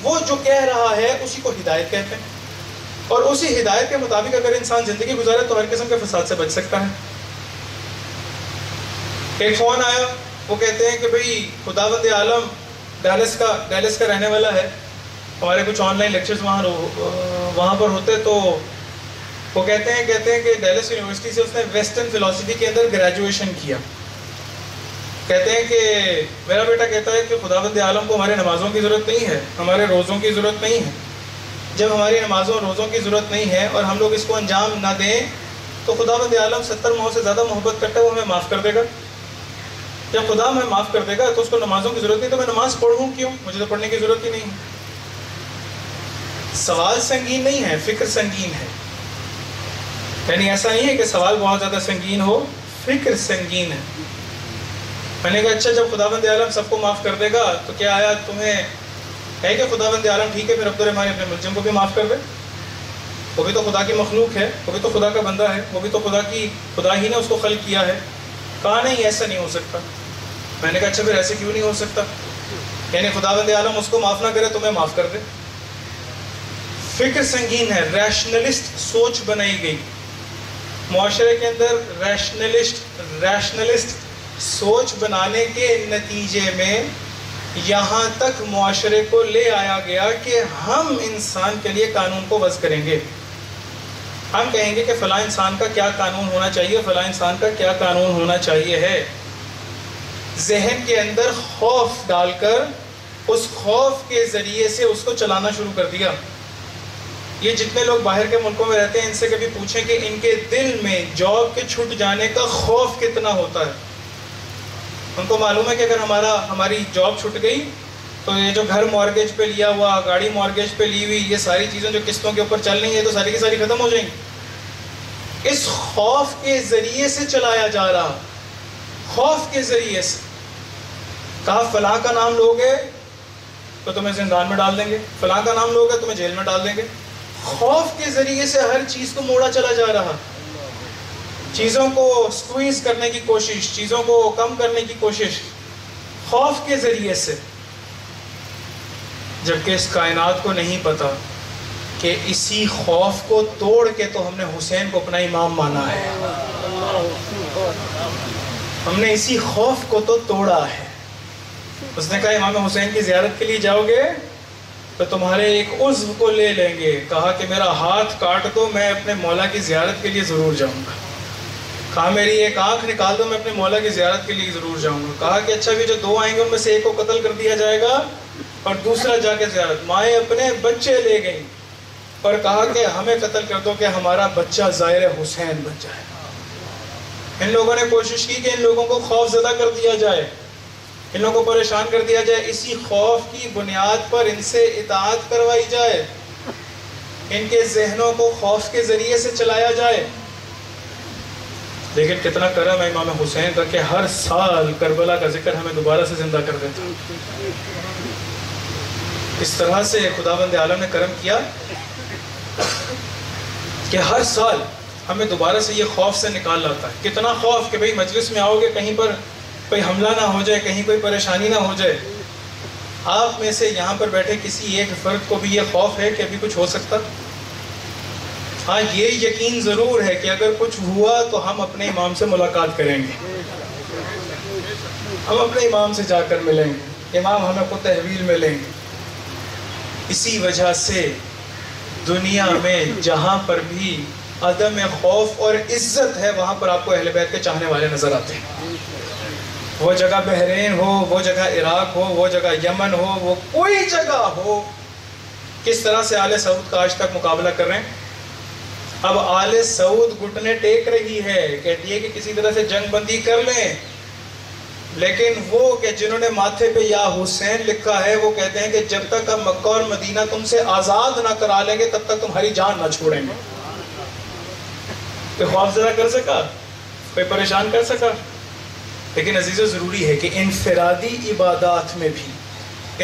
A: وہ جو کہہ رہا ہے اسی کو ہدایت کہتے ہیں، اور اسی ہدایت کے مطابق اگر انسان زندگی گزارے تو ہر قسم کے فساد سے بچ سکتا ہے۔ ایک فون آیا، وہ کہتے ہیں کہ بھئی خداوند عالم ڈیلس کا رہنے والا ہے، ہمارے کچھ آن لائن لیکچرز وہاں پر ہوتے، تو وہ کہتے ہیں کہ ڈیلس یونیورسٹی سے اس نے ویسٹرن فلسفی کے اندر گریجویشن کیا۔ کہتے ہیں کہ میرا بیٹا کہتا ہے کہ خداوند عالم کو ہمارے نمازوں کی ضرورت نہیں ہے، ہمارے روزوں کی ضرورت نہیں ہے۔ جب ہماری نمازوں اور روزوں کی ضرورت نہیں ہے اور ہم لوگ اس کو انجام نہ دیں تو خداوند عالم 70 ماہ سے زیادہ محبت کرتا ہے، وہ ہمیں معاف کر دے گا۔ جب خدا ہمیں معاف کر دے گا تو اس کو نمازوں کی ضرورت نہیں، تو میں نماز پڑھوں کیوں؟ مجھے تو پڑھنے کی ضرورت ہی نہیں۔ سوال سنگین نہیں ہے، فکر سنگین ہے۔ یعنی ایسا نہیں ہے کہ سوال بہت زیادہ سنگین ہو، فکر سنگین ہے۔ میں نے کہا اچھا جب خداوند عالم سب کو معاف کر دے گا تو کیا آیا تمہیں ہے کہ خداوند عالم ٹھیک ہے پھر عبد الرحمن ابن ملجم کو بھی معاف کر دے؟ وہ بھی تو خدا کی مخلوق ہے، وہ بھی تو خدا کا بندہ ہے، وہ بھی تو خدا ہی نے اس کو خلق کیا ہے۔ کہا نہیں ایسا نہیں ہو سکتا۔ میں نے کہا اچھا پھر ایسے کیوں نہیں ہو سکتا؟ یعنی خداوند عالم اس کو معاف نہ کرے تمہیں معاف کر دے۔ فکر سنگین ہے، ریشنلسٹ سوچ بنائی گئی معاشرے کے اندر۔ ریشنلسٹ سوچ بنانے کے نتیجے میں یہاں تک معاشرے کو لے آیا گیا کہ ہم انسان کے لیے قانون کو وضع کریں گے۔ ہم کہیں گے کہ فلاں انسان کا کیا قانون ہونا چاہیے، فلاں انسان کا کیا قانون ہونا چاہیے ہے۔ ذہن کے اندر خوف ڈال کر اس خوف کے ذریعے سے اس کو چلانا شروع کر دیا۔ یہ جتنے لوگ باہر کے ملکوں میں رہتے ہیں ان سے کبھی پوچھیں کہ ان کے دل میں جاب کے چھوٹ جانے کا خوف کتنا ہوتا ہے۔ ان کو معلوم ہے کہ اگر ہماری جاب چھوٹ گئی تو یہ جو گھر مارگیج پہ لیا ہوا، گاڑی مارگیج پہ لی ہوئی، یہ ساری چیزیں جو قسطوں کے اوپر چل رہی ہیں تو ساری کی ساری ختم ہو جائیں گی۔ اس خوف کے ذریعے سے چلایا جا رہا، خوف کے ذریعے سے۔ کہا فلاں کا نام لوگے تو تمہیں زندان میں ڈال دیں گے، فلاں کا نام لوگے تمہیں جیل میں ڈال دیں گے۔ خوف کے ذریعے سے ہر چیز کو موڑا چلا جا رہا، چیزوں کو سکویز کرنے کی کوشش، چیزوں کو کم کرنے کی کوشش خوف کے ذریعے سے، جبکہ اس کائنات کو نہیں پتا کہ اسی خوف کو توڑ کے تو ہم نے حسین کو اپنا امام مانا ہے۔ ہم نے اسی خوف کو تو توڑا ہے۔ اس نے کہا امام حسین کی زیارت کے لیے جاؤ گے تو تمہارے ایک عضو کو لے لیں گے۔ کہا کہ میرا ہاتھ کاٹ دو، میں اپنے مولا کی زیارت کے لیے ضرور جاؤں گا۔ کہا میری ایک آنکھ نکال دو، میں اپنے مولا کی زیارت کے لیے ضرور جاؤں گا۔ کہا کہ اچھا بھی جو دو آئیں گے ان میں سے ایک کو قتل کر دیا جائے گا اور دوسرا جا کے زیارت۔ مائیں اپنے بچے لے گئیں اور کہا کہ ہمیں قتل کر دو کہ ہمارا بچہ زائر حسین بن جائے۔ ان لوگوں نے کوشش کی کہ ان لوگوں کو خوف زدہ کر دیا جائے، ان لوگوں کو پریشان کر دیا جائے، اسی خوف کی بنیاد پر ان سے اطاعت کروائی جائے، ان کے ذہنوں کو خوف کے ذریعے سے چلایا جائے۔ لیکن کتنا کرم ہے امام حسین کا کہ ہر سال کربلا کا ذکر ہمیں دوبارہ سے زندہ کر دیتا۔ اس طرح سے خداوند عالم نے کرم کیا کہ ہر سال ہمیں دوبارہ سے یہ خوف سے نکال لاتا ہے۔ کتنا خوف کہ بھئی مجلس میں آؤ گے کہیں پر کوئی حملہ نہ ہو جائے، کہیں کوئی پریشانی نہ ہو جائے۔ آپ میں سے یہاں پر بیٹھے کسی ایک فرد کو بھی یہ خوف ہے کہ ابھی کچھ ہو سکتا؟ ہاں یہ یقین ضرور ہے کہ اگر کچھ ہوا تو ہم اپنے امام سے ملاقات کریں گے، ہم اپنے امام سے جا کر ملیں گے، امام ہمیں کو تحویل میں لیں گے۔ اسی وجہ سے دنیا میں جہاں پر بھی عدم خوف اور عزت ہے وہاں پر آپ کو اہل بیت کے چاہنے والے نظر آتے ہیں۔ وہ جگہ بحرین ہو، وہ جگہ عراق ہو، وہ جگہ یمن ہو، وہ کوئی جگہ ہو، کس طرح سے آل سعود کا آج تک مقابلہ کر رہے ہیں۔ اب آل سعود گھٹنے ٹیک رہی ہے، کہتی ہے کہ کسی طرح سے جنگ بندی کر لیں، لیکن وہ کہ جنہوں نے ماتھے پہ یا حسین لکھا ہے وہ کہتے ہیں کہ جب تک ہم مکہ اور مدینہ تم سے آزاد نہ کرا لیں گے تب تک تمہاری جان نہ چھوڑیں گے۔ کوئی خوف زدہ کر سکا؟ کوئی پریشان کر سکا؟ لیکن عزیزو ضروری ہے کہ انفرادی عبادات میں بھی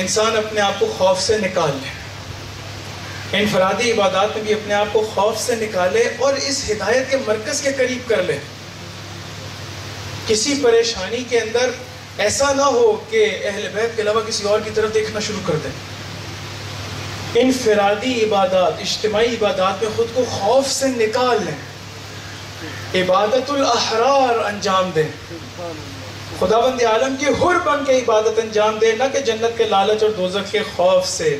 A: انسان اپنے آپ کو خوف سے نکال لے، انفرادی عبادات میں بھی اپنے آپ کو خوف سے نکالے اور اس ہدایت کے مرکز کے قریب کر لے۔ کسی پریشانی کے اندر ایسا نہ ہو کہ اہل بیت کے علاوہ کسی اور کی طرف دیکھنا شروع کر دیں۔ انفرادی عبادات، اجتماعی عبادات میں خود کو خوف سے نکال لیں، عبادت الاحرار انجام دیں، خداوند عالم کی حر بن کے عبادت انجام دیں، نہ کہ جنت کے لالچ اور دوزخ کے خوف سے۔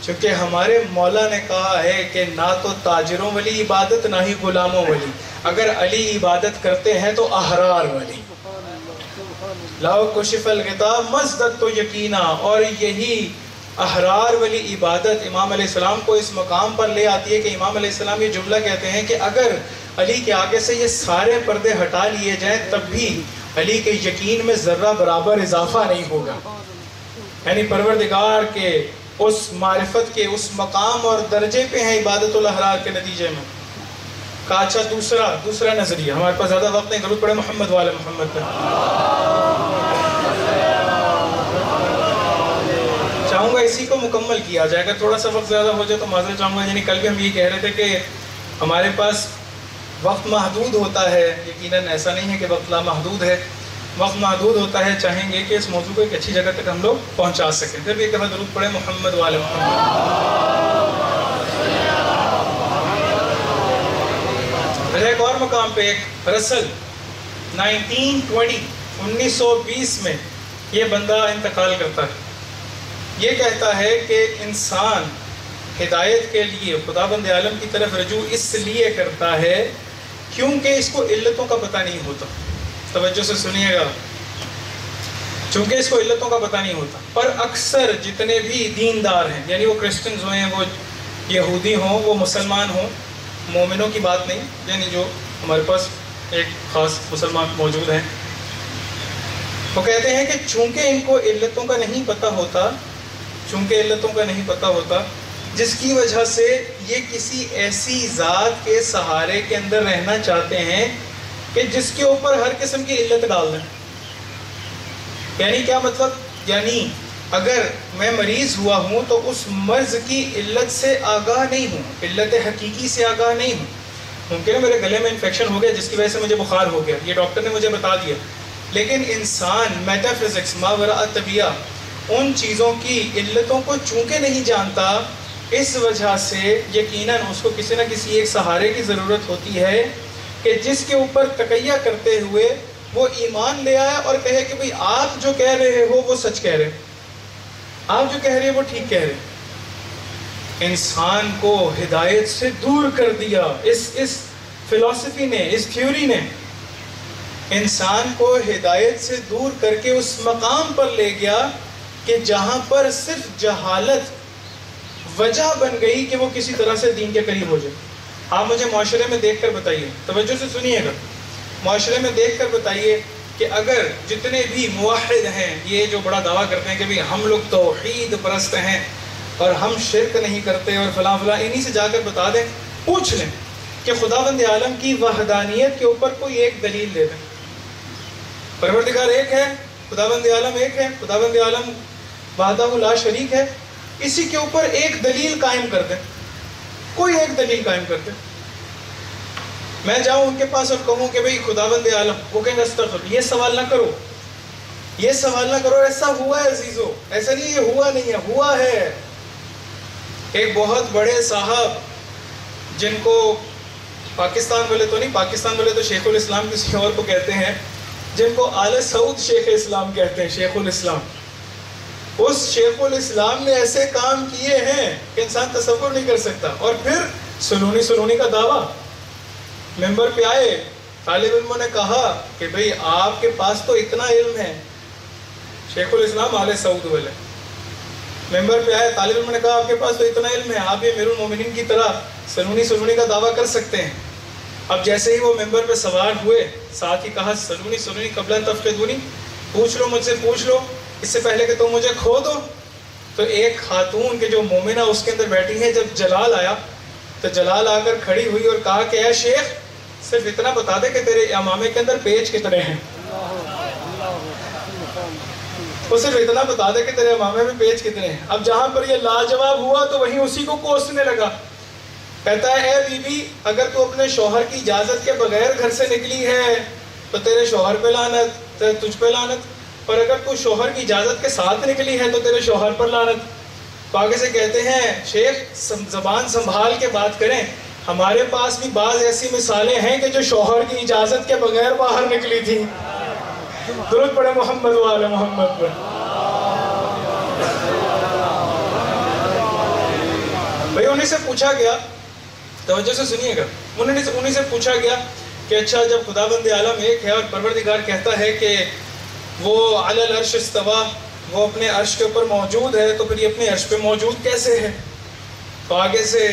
A: چونکہ ہمارے مولا نے کہا ہے کہ نہ تو تاجروں والی عبادت نہ ہی غلاموں والی، اگر علی عبادت کرتے ہیں تو احرار والی۔ لاؤ کشف الغطاء مزدد تو یقینا، اور یہی احرار والی عبادت امام علیہ السلام کو اس مقام پر لے آتی ہے کہ امام علیہ السلام یہ جملہ کہتے ہیں کہ اگر علی کے آگے سے یہ سارے پردے ہٹا لیے جائیں تب بھی علی کے یقین میں ذرہ برابر اضافہ نہیں ہوگا۔ یعنی پروردگار کے اس معرفت کے اس مقام اور درجے پہ ہیں عبادت الاحرار کے نتیجے میں۔ کہا اچھا دوسرا نظریہ، ہمارے پاس زیادہ وقت نہیں، درود پڑھے محمد والے محمد پر۔ چاہوں گا اسی کو مکمل کیا جائے گا، تھوڑا سا وقت زیادہ ہو جائے تو معذرت چاہوں گا۔ یعنی کل بھی ہم یہ کہہ رہے تھے کہ ہمارے پاس وقت محدود ہوتا ہے، یقیناً ایسا نہیں ہے کہ وقت لامحدود ہے، وقت محدود ہوتا ہے، چاہیں گے کہ اس موضوع کو ایک اچھی جگہ تک ہم لوگ پہنچا سکیں۔ پھر بھی ایک دفعہ درود پڑھے محمد والے محمد۔ ایک اور مقام پہ ایک رسل 1920 میں یہ بندہ انتقال کرتا ہے، یہ کہتا ہے کہ انسان ہدایت کے لیے خداوند عالم کی طرف رجوع اس لیے کرتا ہے کیونکہ اس کو علتوں کا پتہ نہیں ہوتا۔ توجہ سے سنیے گا، چونکہ اس کو علتوں کا پتہ نہیں ہوتا۔ پر اکثر جتنے بھی دیندار ہیں، یعنی وہ کرسچنز ہوئیں، وہ یہودی ہوں، وہ مسلمان ہوں، مومنوں کی بات نہیں، یعنی جو ہمارے پاس ایک خاص مسلمان موجود ہیں، وہ کہتے ہیں کہ چونکہ ان کو علتوں کا نہیں پتہ ہوتا، جس کی وجہ سے یہ کسی ایسی ذات کے سہارے کے اندر رہنا چاہتے ہیں کہ جس کے اوپر ہر قسم کی علت ڈال دیں۔ یعنی کیا مطلب؟ یعنی اگر میں مریض ہوا ہوں تو اس مرض کی علت سے آگاہ نہیں ہوں، علت حقیقی سے آگاہ نہیں ہوں۔ ممکن ہے میرے گلے میں انفیکشن ہو گیا جس کی وجہ سے مجھے بخار ہو گیا، یہ ڈاکٹر نے مجھے بتا دیا، لیکن انسان میٹا فزکس ما وراء الطبیعہ ان چیزوں کی علتوں کو چونکہ نہیں جانتا، اس وجہ سے یقیناً اس کو کسی نہ کسی ایک سہارے کی ضرورت ہوتی ہے کہ جس کے اوپر تقیہ کرتے ہوئے وہ ایمان لے آئے اور کہے کہ بھئی آپ جو کہہ رہے ہو وہ سچ کہہ رہے، آپ جو کہہ رہے وہ ٹھیک کہہ رہے۔ انسان کو ہدایت سے دور کر دیا اس فلسفی نے، اس تھیوری نے انسان کو ہدایت سے دور کر کے اس مقام پر لے گیا کہ جہاں پر صرف جہالت وجہ بن گئی کہ وہ کسی طرح سے دین کے قریب ہو جائے. آپ مجھے معاشرے میں دیکھ کر بتائیے، توجہ سے سنیے گا، معاشرے میں دیکھ کر بتائیے کہ اگر جتنے بھی موحد ہیں، یہ جو بڑا دعویٰ کرتے ہیں کہ بھی ہم لوگ توحید پرست ہیں اور ہم شرک نہیں کرتے اور فلاں فلاں، انہی سے جا کر بتا دیں، پوچھ لیں کہ خداوند عالم کی وحدانیت کے اوپر کوئی ایک دلیل دے دیں. پروردگار ایک ہے، خداوند عالم ایک ہے، خداوند عالم وحدہ لا شریک ہے، اسی کے اوپر ایک دلیل قائم کر دیں، کوئی ایک دلیل قائم کر دیں. میں جاؤں ان کے پاس اور کہوں کہ بھئی خداوند عالم، وہ کہیں گے استغفر، یہ سوال نہ کرو، یہ سوال نہ کرو، ایسا ہوا ہے عزیزو، ایسا نہیں یہ ہوا نہیں ہے، ہوا ہے. ایک بہت بڑے صاحب جن کو پاکستان والے تو نہیں، پاکستان والے تو شیخ الاسلام کسی اور کو کہتے ہیں، جن کو آل سعود شیخ اسلام کہتے ہیں، شیخ الاسلام. اس شیخ الاسلام نے ایسے کام کیے ہیں کہ انسان تصور نہیں کر سکتا. اور پھر سلونی کا دعویٰ، ممبر پہ آئے، طالب علموں نے کہا کہ بھئی آپ کے پاس تو اتنا علم ہے، شیخ الاسلام آل سعود والے ممبر پہ آئے، طالب علموں نے کہا آپ کے پاس تو اتنا علم ہے، آپ یہ امیر المومنین کی طرح سلونی کا دعویٰ کر سکتے ہیں. اب جیسے ہی وہ ممبر پہ سوار ہوئے، ساتھ ہی کہا سلونی قبل ان تفقدونی، پوچھ لو مجھ سے، پوچھ لو اس سے پہلے کہ تم مجھے کھو دو. تو ایک خاتون کے جو مومنہ اس کے اندر بیٹھی ہے، جب جلال آیا تو جلال آ کر کھڑی ہوئی اور کہا کہ اے شیخ، صرف اتنا بتا دے کہ تیرے امامے کے اندر پیج کتنے ہیں. وہ صرف اتنا بتا دے کہ تیرے امامے میں پیج کتنے ہیں. اب جہاں پر یہ لاجواب ہوا تو وہیں اسی کو کوسنے لگا. کہتا ہے اے بی بی، اگر تو اپنے شوہر کی اجازت کے بغیر گھر سے نکلی ہے تو تیرے شوہر پہ لعنت، تجھ پہ لعنت، اور اگر تو شوہر کی اجازت کے ساتھ نکلی ہے تو تیرے شوہر پر لعنت. تو آگے سے کہتے ہیں شیخ زبان سنبھال کے بات کریں، ہمارے پاس بھی بعض ایسی مثالیں ہیں کہ جو شوہر کی اجازت کے بغیر باہر نکلی تھی. درود پڑھے محمد وآل محمد پر. بھئی انہیں سے پوچھا گیا، توجہ سے سنیے گا، انہیں سے پوچھا گیا کہ اچھا جب خداوند عالم ایک ہے اور پروردگار کہتا ہے کہ وہ علی العرش استوا، وہ اپنے عرش کے اوپر موجود ہے، تو پھر یہ اپنے عرش پہ موجود کیسے ہے؟ تو آگے سے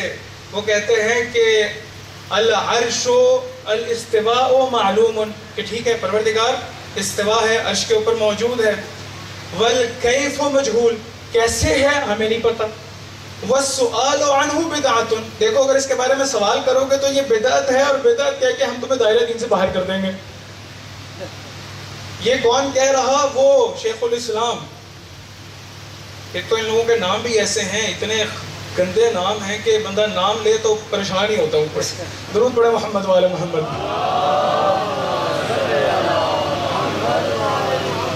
A: وہ کہتے ہیں کہ العرش الاستواء معلوم، کہ ٹھیک ہے پروردگار استوا ہے، عرش کے اوپر موجود ہے. والکیف مجہول، کیسے ہے ہمیں نہیں پتہ. والسؤال عنہ بدعۃ، دیکھو اگر اس کے بارے میں سوال کرو گے تو یہ بدعت ہے، اور بدعت کہہ کے ہم تمہیں دائرہ دین سے باہر کر دیں گے. یہ کون کہہ رہا؟ وہ شیخ الاسلام. ایک تو ان لوگوں کے نام بھی ایسے ہیں، اتنے گندے نام ہیں کہ بندہ نام لے تو پریشان ہی ہوتا اوپر سے. درود پڑھے محمد وآل محمد.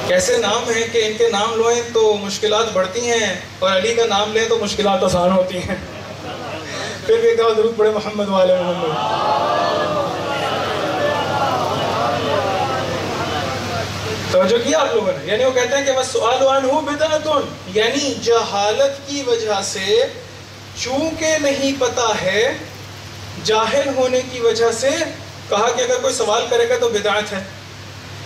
A: کیسے نام ہیں کہ ان کے نام لویں تو مشکلات بڑھتی ہیں، اور علی کا نام لیں تو مشکلات آسان ہوتی ہیں. پھر بھی کہا درود پڑھے محمد وآل محمد. توجہ کیا آپ لوگوں نے؟ یعنی وہ کہتے ہیں کہ وَالسُّؤَالُ عَنْهُ بِدْعَةٌ، یعنی جہالت کی وجہ سے، چونکہ نہیں پتا ہے، جاہل ہونے کی وجہ سے کہا کہ اگر کوئی سوال کرے گا تو بدعت ہے.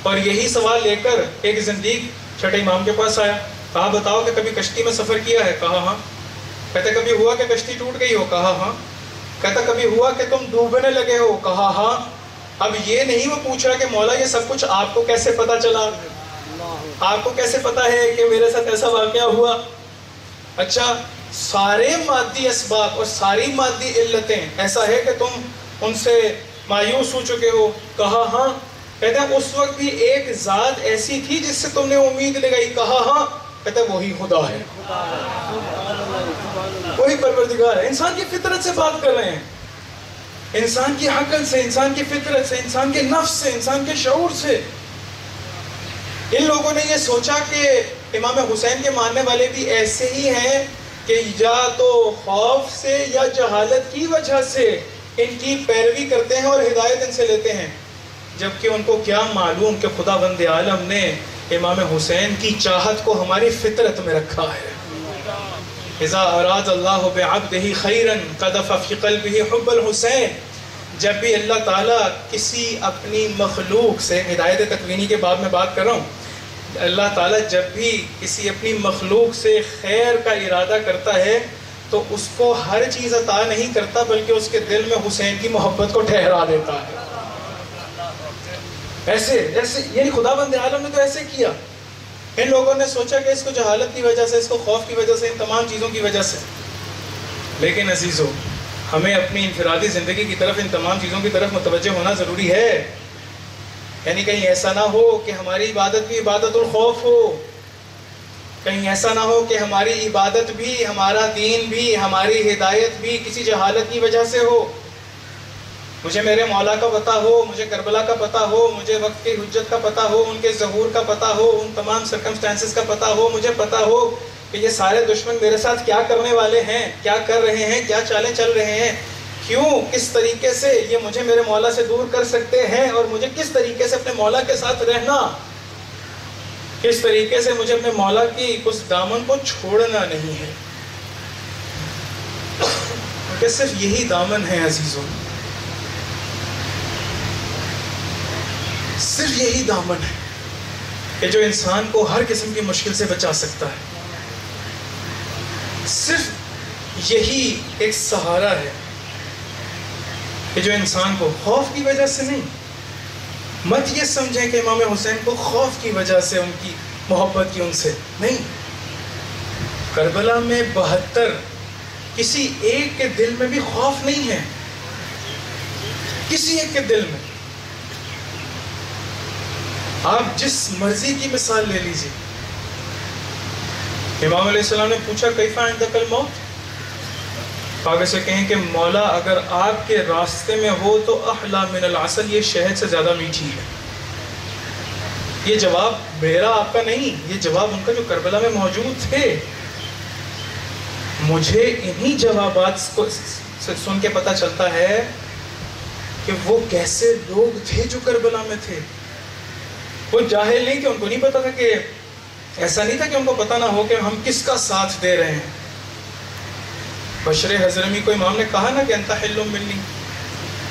A: اور یہی سوال لے کر ایک زندیق چھٹے امام کے پاس آیا، کہا بتاؤ کہ کبھی کشتی میں سفر کیا ہے؟ کہا ہاں. کہتا کبھی ہوا کہ کشتی ٹوٹ گئی ہو؟ کہا ہاں. کہتا کبھی ہوا کہ تم ڈوبنے لگے ہو؟ کہا ہاں. اب یہ نہیں وہ پوچھ رہا کہ مولا یہ سب کچھ آپ کو کیسے پتا چلا، آپ کو کیسے پتا ہے کہ میرے ساتھ ایسا واقعہ ہوا. اچھا سارے مادی اسباب اور ساری مادی علتیں ایسا ہے کہ تم ان سے مایوس ہو چکے ہو؟ کہا ہاں. کہتے ہیں اس وقت بھی ایک ذات ایسی تھی جس سے تم نے امید لگائی؟ کہا ہاں. کہتے ہیں وہی خدا ہے، وہی پروردگار ہے. انسان کی فطرت سے بات کر رہے ہیں، انسان کی عقل سے، انسان کی فطرت سے، انسان کے نفس سے، انسان کے شعور سے. ان لوگوں نے یہ سوچا کہ امام حسین کے ماننے والے بھی ایسے ہی ہیں کہ یا تو خوف سے یا جہالت کی وجہ سے ان کی پیروی کرتے ہیں اور ہدایت ان سے لیتے ہیں، جبکہ ان کو کیا معلوم کہ خداوند عالم نے امام حسین کی چاہت کو ہماری فطرت میں رکھا ہے. اذا اراد اللہ بعبدہ خیرا قذف فی قلبہ حب الحسین، جب بھی اللہ تعالیٰ کسی اپنی مخلوق سے، ہدایت تکوینی کے باب میں بات کر رہا ہوں، اللہ تعالیٰ جب بھی کسی اپنی مخلوق سے خیر کا ارادہ کرتا ہے تو اس کو ہر چیز عطا نہیں کرتا، بلکہ اس کے دل میں حسین کی محبت کو ٹھہرا دیتا ہے. ایسے یعنی خدا بند عالم نے تو ایسے کیا. ان لوگوں نے سوچا کہ اس کو جہالت کی وجہ سے، اس کو خوف کی وجہ سے، ان تمام چیزوں کی وجہ سے. لیکن عزیزو، ہمیں اپنی انفرادی زندگی کی طرف، ان تمام چیزوں کی طرف متوجہ ہونا ضروری ہے. یعنی کہیں ایسا نہ ہو کہ ہماری عبادت بھی عبادت الخوف ہو، کہیں ایسا نہ ہو کہ ہماری عبادت بھی، ہمارا دین بھی، ہماری ہدایت بھی کسی جہالت کی وجہ سے ہو. مجھے میرے مولا کا پتہ ہو، مجھے کربلا کا پتہ ہو، مجھے وقت کی حجت کا پتہ ہو، ان کے ظہور کا پتہ ہو، ان تمام سرکمسٹانسز کا پتہ ہو، مجھے پتہ ہو کہ یہ سارے دشمن میرے ساتھ کیا کرنے والے ہیں، کیا کر رہے ہیں، کیا چالیں چل رہے ہیں، کیوں، کس طریقے سے یہ مجھے میرے مولا سے دور کر سکتے ہیں، اور مجھے کس طریقے سے اپنے مولا کے ساتھ رہنا، کس طریقے سے مجھے اپنے مولا کی اس دامن کو چھوڑنا نہیں ہے. کہ صرف یہی دامن ہے عزیزوں، صرف یہی دامن ہے کہ جو انسان کو ہر قسم کی مشکل سے بچا سکتا ہے. صرف یہی ایک سہارا ہے کہ جو انسان کو خوف کی وجہ سے نہیں، مت یہ سمجھیں کہ امام حسین کو خوف کی وجہ سے ان کی محبت کی ان سے نہیں. کربلا میں 72 کسی ایک کے دل میں بھی خوف نہیں ہے، کسی ایک کے دل میں. آپ جس مرضی کی مثال لے لیجیے. امام علیہ السلام نے پوچھا کیف عندک الموت، آگے سے کہیں کہ مولا اگر آپ کے راستے میں ہو تو احلی من العسل، یہ شہد سے زیادہ میٹھی ہے. یہ جواب میرا آپ کا نہیں، یہ جواب ان کا جو کربلا میں موجود تھے. مجھے انہی جوابات کو سن کے پتہ چلتا ہے کہ وہ کیسے لوگ تھے جو کربلا میں تھے. وہ جاہل نہیں تھے، ان کو نہیں پتا تھا کہ ایسا نہیں تھا کہ ان کو پتہ نہ ہو کہ ہم کس کا ساتھ دے رہے ہیں. بشر حضرمی کو امام نے کہا نا کہ انت حل منی،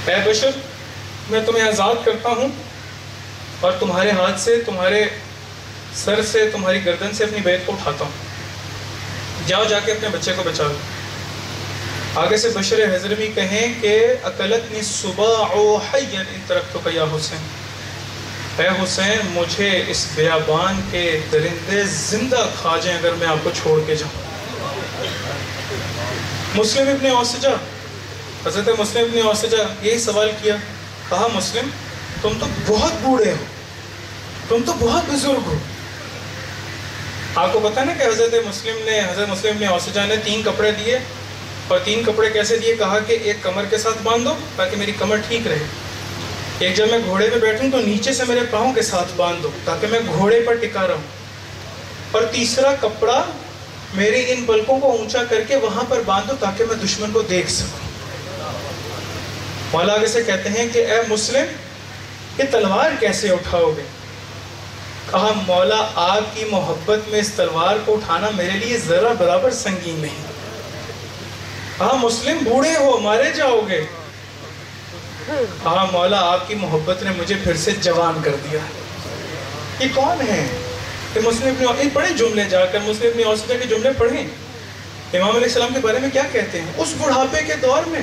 A: اے بشر میں تمہیں آزاد کرتا ہوں اور تمہارے ہاتھ سے، تمہارے سر سے، تمہاری گردن سے اپنی بیعت کو اٹھاتا ہوں، جاؤ جا کے اپنے بچے کو بچا لو. آگے سے بشر حضرمی کہیں کہ اکلتنی السباع حیا ان ترکتک یا حسین، اے حسین مجھے اس بیابان کے درندے زندہ کھا جائیں اگر میں آپ کو چھوڑ کے جاؤں. مسلم ابن اوسجہ، حضرت مسلم ابن اوسجہ یہی سوال کیا، کہا مسلم تم تو بہت بوڑھے ہو، تم تو بہت بزرگ ہو. آپ کو پتہ نا کہ حضرت مسلم ابن اوسجہ نے 3 کپڑے دیے، اور 3 کپڑے کیسے دیے، کہا کہ ایک کمر کے ساتھ باندھ دو تاکہ میری کمر ٹھیک رہے، ایک جب میں گھوڑے پہ بیٹھوں تو نیچے سے میرے پاؤں کے ساتھ باندھ دو تاکہ میں گھوڑے پر ٹکا رہوں، اور تیسرا کپڑا میری ان پلکوں کو اونچا کر کے وہاں پر باندھ دو تاکہ میں دشمن کو دیکھ سکوں. مولا آگے سے کہتے ہیں کہ اے مسلم یہ تلوار کیسے اٹھاؤ گے؟ کہا مولا آپ کی محبت میں اس تلوار کو اٹھانا میرے لیے ذرا برابر سنگین نہیں. کہا مسلم بوڑھے ہو، مارے جاؤ گے. کہا مولا آپ کی محبت نے مجھے پھر سے جوان کر دیا. یہ کون ہے کہ مسلم ابن پڑھیں جملے، جا کر مسلم ابن اوسجہ کے جملے پڑھیں. امام علیہ السلام کے بارے میں کیا کہتے ہیں اس بڑھاپے کے دور میں.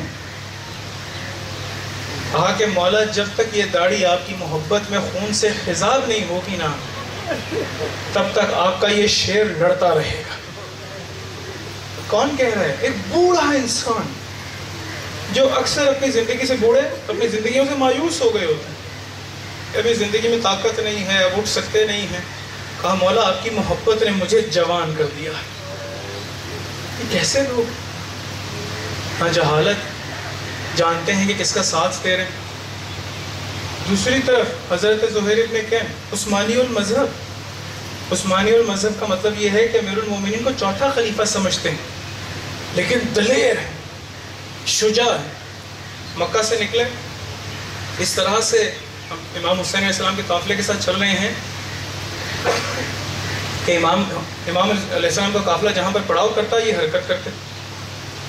A: کہا کہ مولا جب تک یہ داڑھی آپ کی محبت میں خون سے خضاب نہیں ہوگی نا، تب تک آپ کا یہ شیر لڑتا رہے گا. کون کہہ رہا ہے؟ ایک بوڑھا انسان جو اکثر اپنی زندگی سے بوڑھے، اپنی زندگیوں سے مایوس ہو گئے ہوتے ہیں، ابھی زندگی میں طاقت نہیں ہے، اب اٹھ سکتے نہیں ہیں. کہا مولا آپ کی محبت نے مجھے جوان کر دیا. یہ کیسے لوگ ہاں جہالت جانتے ہیں کہ کس کا ساتھ دے رہے ہیں. دوسری طرف حضرت زہیر ابن کین عثمانی المذہب، عثمانی المذہب کا مطلب یہ ہے کہ امیر المومنین کو چوتھا خلیفہ سمجھتے ہیں، لیکن دلیر ہے، شجاع ہے. مکہ سے نکلے، اس طرح سے امام حسین علیہ السلام کے قافلے کے ساتھ چل رہے ہیں کہ امام علیہ السلام کا قافلہ جہاں پر پڑاؤ کرتا یہ حرکت کرتے.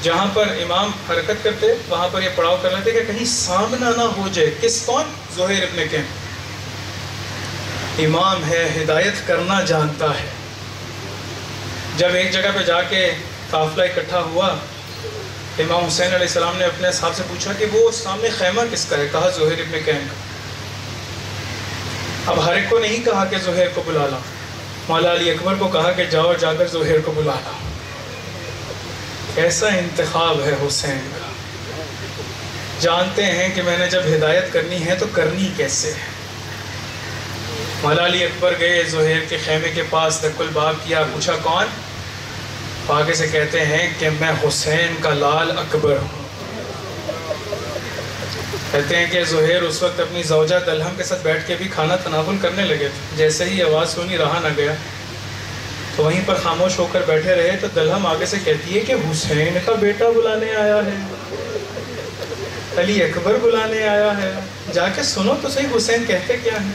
A: جہاں پر امام حرکت کرتے وہاں پر یہ پڑاؤ کر لیتے کہ کہیں سامنا نہ ہو جائے. کس کون؟ زہیر ابن کیم. امام ہے، ہدایت کرنا جانتا ہے. جب ایک جگہ پہ جا کے قافلہ اکٹھا ہوا، امام حسین علیہ السلام نے اپنے صاحب سے پوچھا کہ وہ سامنے خیمہ کس کا ہے؟ کہا زہیر ابن کیم کا. اب ہر ایک کو نہیں کہا کہ زہیر کو بلا لا، مولا علی اکبر کو کہا کہ جاؤ جا کر زہیر کو بلا لا. ایسا انتخاب ہے حسین کا. جانتے ہیں کہ میں نے جب ہدایت کرنی ہے تو کرنی کیسے ہے. مولا علی اکبر گئے زہیر کے خیمے کے پاس، دق الباب کیا، پوچھا کون؟ آگے سے کہتے ہیں کہ میں حسین کا لال اکبر ہوں. کہتے ہیں کہ زہیر اس وقت اپنی زوجہ دلہم کے ساتھ بیٹھ کے بھی کھانا تناول کرنے لگے تھے. جیسے ہی آواز سنی رہا نہ گیا تو وہیں پر خاموش ہو کر بیٹھے رہے تو دلہم آگے سے کہتی ہے کہ حسین کا بیٹا بلانے آیا ہے، علی اکبر بلانے آیا ہے، جا کے سنو تو صحیح حسین کہتے کیا ہیں.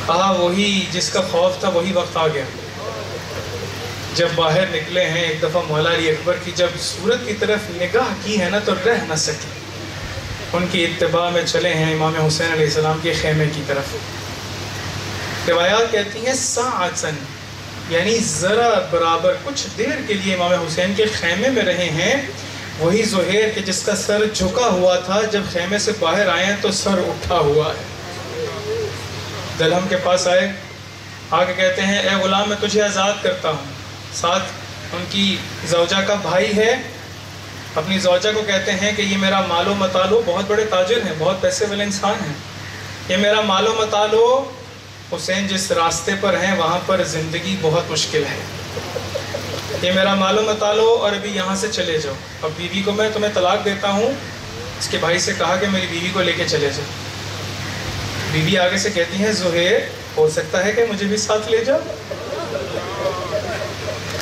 A: کہا وہی جس کا خوف تھا وہی وقت آ گیا. جب باہر نکلے ہیں ایک دفعہ مولا علی اکبر کی جب صورت کی طرف نگاہ کی ہے نا تو رہ نہ سکے. ان کی اتباع میں چلے ہیں امام حسین علیہ السلام کے خیمے کی طرف. روایات کہتی ہیں ساعتن، یعنی ذرا برابر کچھ دیر کے لیے امام حسین کے خیمے میں رہے ہیں. وہی زہیر کہ جس کا سر جھکا ہوا تھا جب خیمے سے باہر آئے ہیں تو سر اٹھا ہوا ہے. دلہم کے پاس آئے، آگے کہتے ہیں اے غلام میں تجھے آزاد کرتا ہوں. ساتھ ان کی زوجہ کا بھائی ہے. اپنی زوجہ کو کہتے ہیں کہ یہ میرا مال و متالو، بہت بڑے تاجر ہیں، بہت پیسے والے انسان ہیں، یہ میرا مال و متالو، حسین جس راستے پر ہیں وہاں پر زندگی بہت مشکل ہے، یہ میرا مال و متالو اور ابھی یہاں سے چلے جاؤ. اب بیوی کو میں تمہیں طلاق دیتا ہوں. اس کے بھائی سے کہا کہ میری بیوی کو لے کے چلے جاؤ. بیوی آگے سے کہتی ہیں زہیر ہو سکتا ہے کہ مجھے بھی ساتھ لے جاؤ.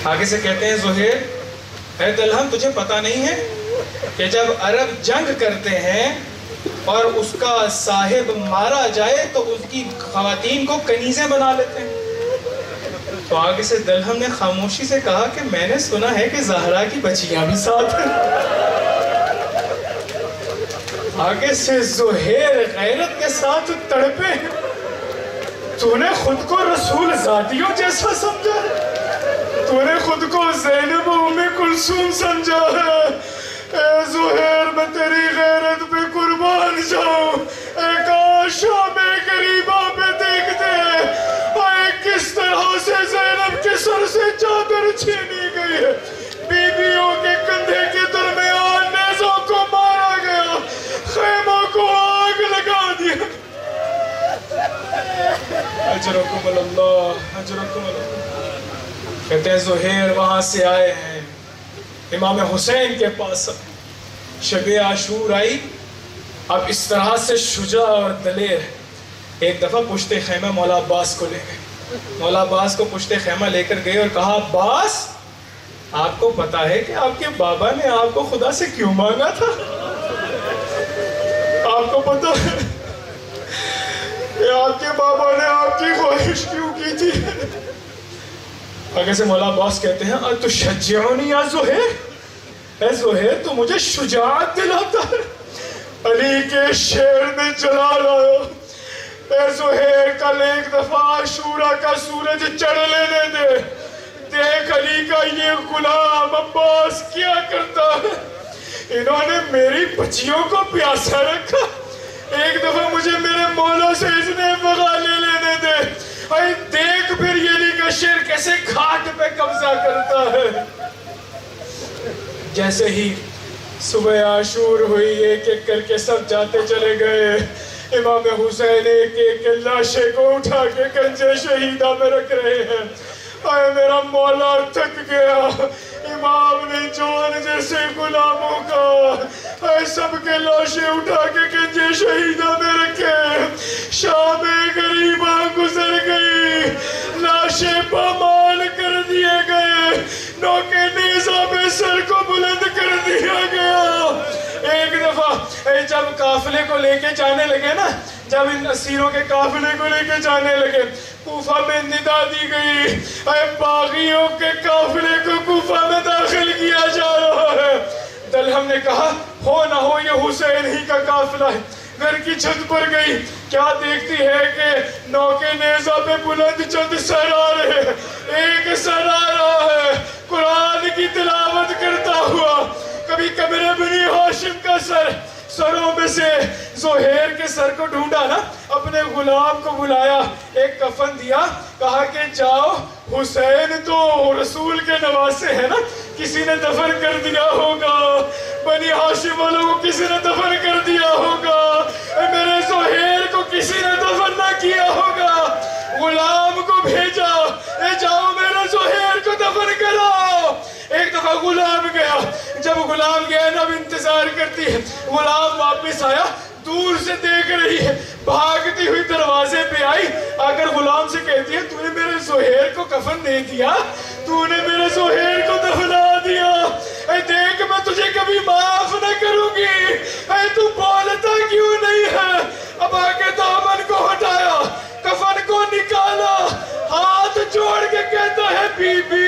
A: آگے سے کہتے ہیں زہیر اے دلہم تجھے پتہ نہیں ہے کہ جب عرب جنگ کرتے ہیں اور اس کا صاحب مارا جائے تو اس کی خواتین کو کنیزیں بنا لیتے ہیں. تو آگے سے دلہم نے خاموشی سے کہا کہ میں نے سنا ہے کہ زہرا کی بچیاں بھی ساتھ ہیں. آگے سے زہیر غیرت کے ساتھ تڑپے، تو نے خود کو رسول ذاتیوں جیسا سمجھا ہے، تو نے خود کو زینب و ام کلثوم سمجھا ہے. اے زہیر میں تیری غیرت پہ قربان جاؤں. اے کاش میں غریبہ پہ دیکھتے اے کس طرح سے زینب کے سر سے چادر چھینی گئی ہے، بیویوں کے کندھے کے درمیان نیزوں کو مارا گیا، خیموں کو آگ لگا دیا. اجرکم اللہ، اجرکم اللہ. کہتے ہیں زہیر وہاں سے آئے ہیں امام حسین کے پاس. شب عاشور آئی. اب اس طرح سے شجاع اور دلیر ایک دفعہ پشت خیمہ مولا عباس کو لے گئے. مولا عباس کو پشت خیمہ لے کر گئے اور کہا عباس آپ کو پتا ہے کہ آپ کے بابا نے آپ کو خدا سے کیوں مانگا تھا؟ آپ کو پتا ہے کہ آپ کے بابا نے آپ کی خواہش کیوں کی تھی؟ آگے سے مولا عباس کہتے ہیں اتشجعنی یا زہیر، اے زہیر تو مجھے شجاعت دلاتا ہے، علی کے شیر میں جلال آیا. اے زہیر کل ایک دفعہ عاشورہ کا سورج چڑھ لینے دے، دیکھ علی کا یہ غلام عباس کیا کرتا ہے. انہوں نے میری بچیوں کو پیاسا رکھا. ایک دفعہ مجھے میرے مولا سے اس نے بغا لے لینے دے. اے دیکھ پھر یہ علی کا شیر کیسے گھاٹ پہ قبضہ کرتا ہے. جیسے ہی صبح عاشور ہوئی ایک ایک کر کے سب جاتے چلے گئے. امام حسین ایک ایک لاشے کو اٹھا کے گنجے شہیدہ میں رکھ رہے ہیں. اے میرا مولا تھک گیا. امام نے جوان جیسے غلاموں کا اے سب کے لاشیں اٹھا کے گنجے شہیدہ میں رکھے. شام غریبہ گزر گئی، لاشیں پامال کر دیے گئے، نوکے نیزہ پہ سر کو بلند کر دیا گیا. ایک دفعہ جب قافلے کو لے کے جانے لگے نا، جب ان اسیروں کے قافلے کو لے کے جانے لگے، کوفہ میں ندا دی گئی اے باغیوں کے قافلے کو کوفہ میں داخل کیا جا رہا ہے. ہم نے کہا ہو نہ ہو یہ حسین ہی کا قافلہ ہے. گھر کی چھت پر گئی, کیا دیکھتی ہے کہ نوکے نیزہ پہ بلند چند سر آ رہے ہیں. ایک سر آ رہا ہے قرآن کی تلاوت کرتا ہوا. کبھی کمرے بنی ہاشم کا سر, سروں میں سے زہیر کے سر کو ڈھونڈا نا, اپنے غلام کو بلایا, ایک کفن دیا, کہا کہ جاؤ, حسین تو رسول کے نواسے ہیں نا, کسی نے دفن کر دیا ہوگا, بنی ہاشم والوں کو کسی نے دفن کر دیا ہوگا, میرے زہیر کو کسی نے دفن نہ کیا ہوگا. غلام کو بھیجا, جاؤ میرے زہیر کو دفن کرو. ایک دفعہ غلام گیا, جب غلام گیا نا, اب انتظار کرتی ہے. غلام واپس آیا, دور سے دیکھ رہی ہے, بھاگتی ہوئی دروازے پہ آئی, آ کر غلام سے کہتی ہے تو نے میرے زہیر کو کفن دے دیا, تو نے میرے زہیر کو دفنا دیا, اے دیکھ میں تجھے کبھی معاف نہ کروں گی, اے تو بولتا کیوں نہیں ہے. اب آ کے دامن کو ہٹایا, کفن کو نکالا, ہاتھ جوڑ کے کہتا ہے بی بی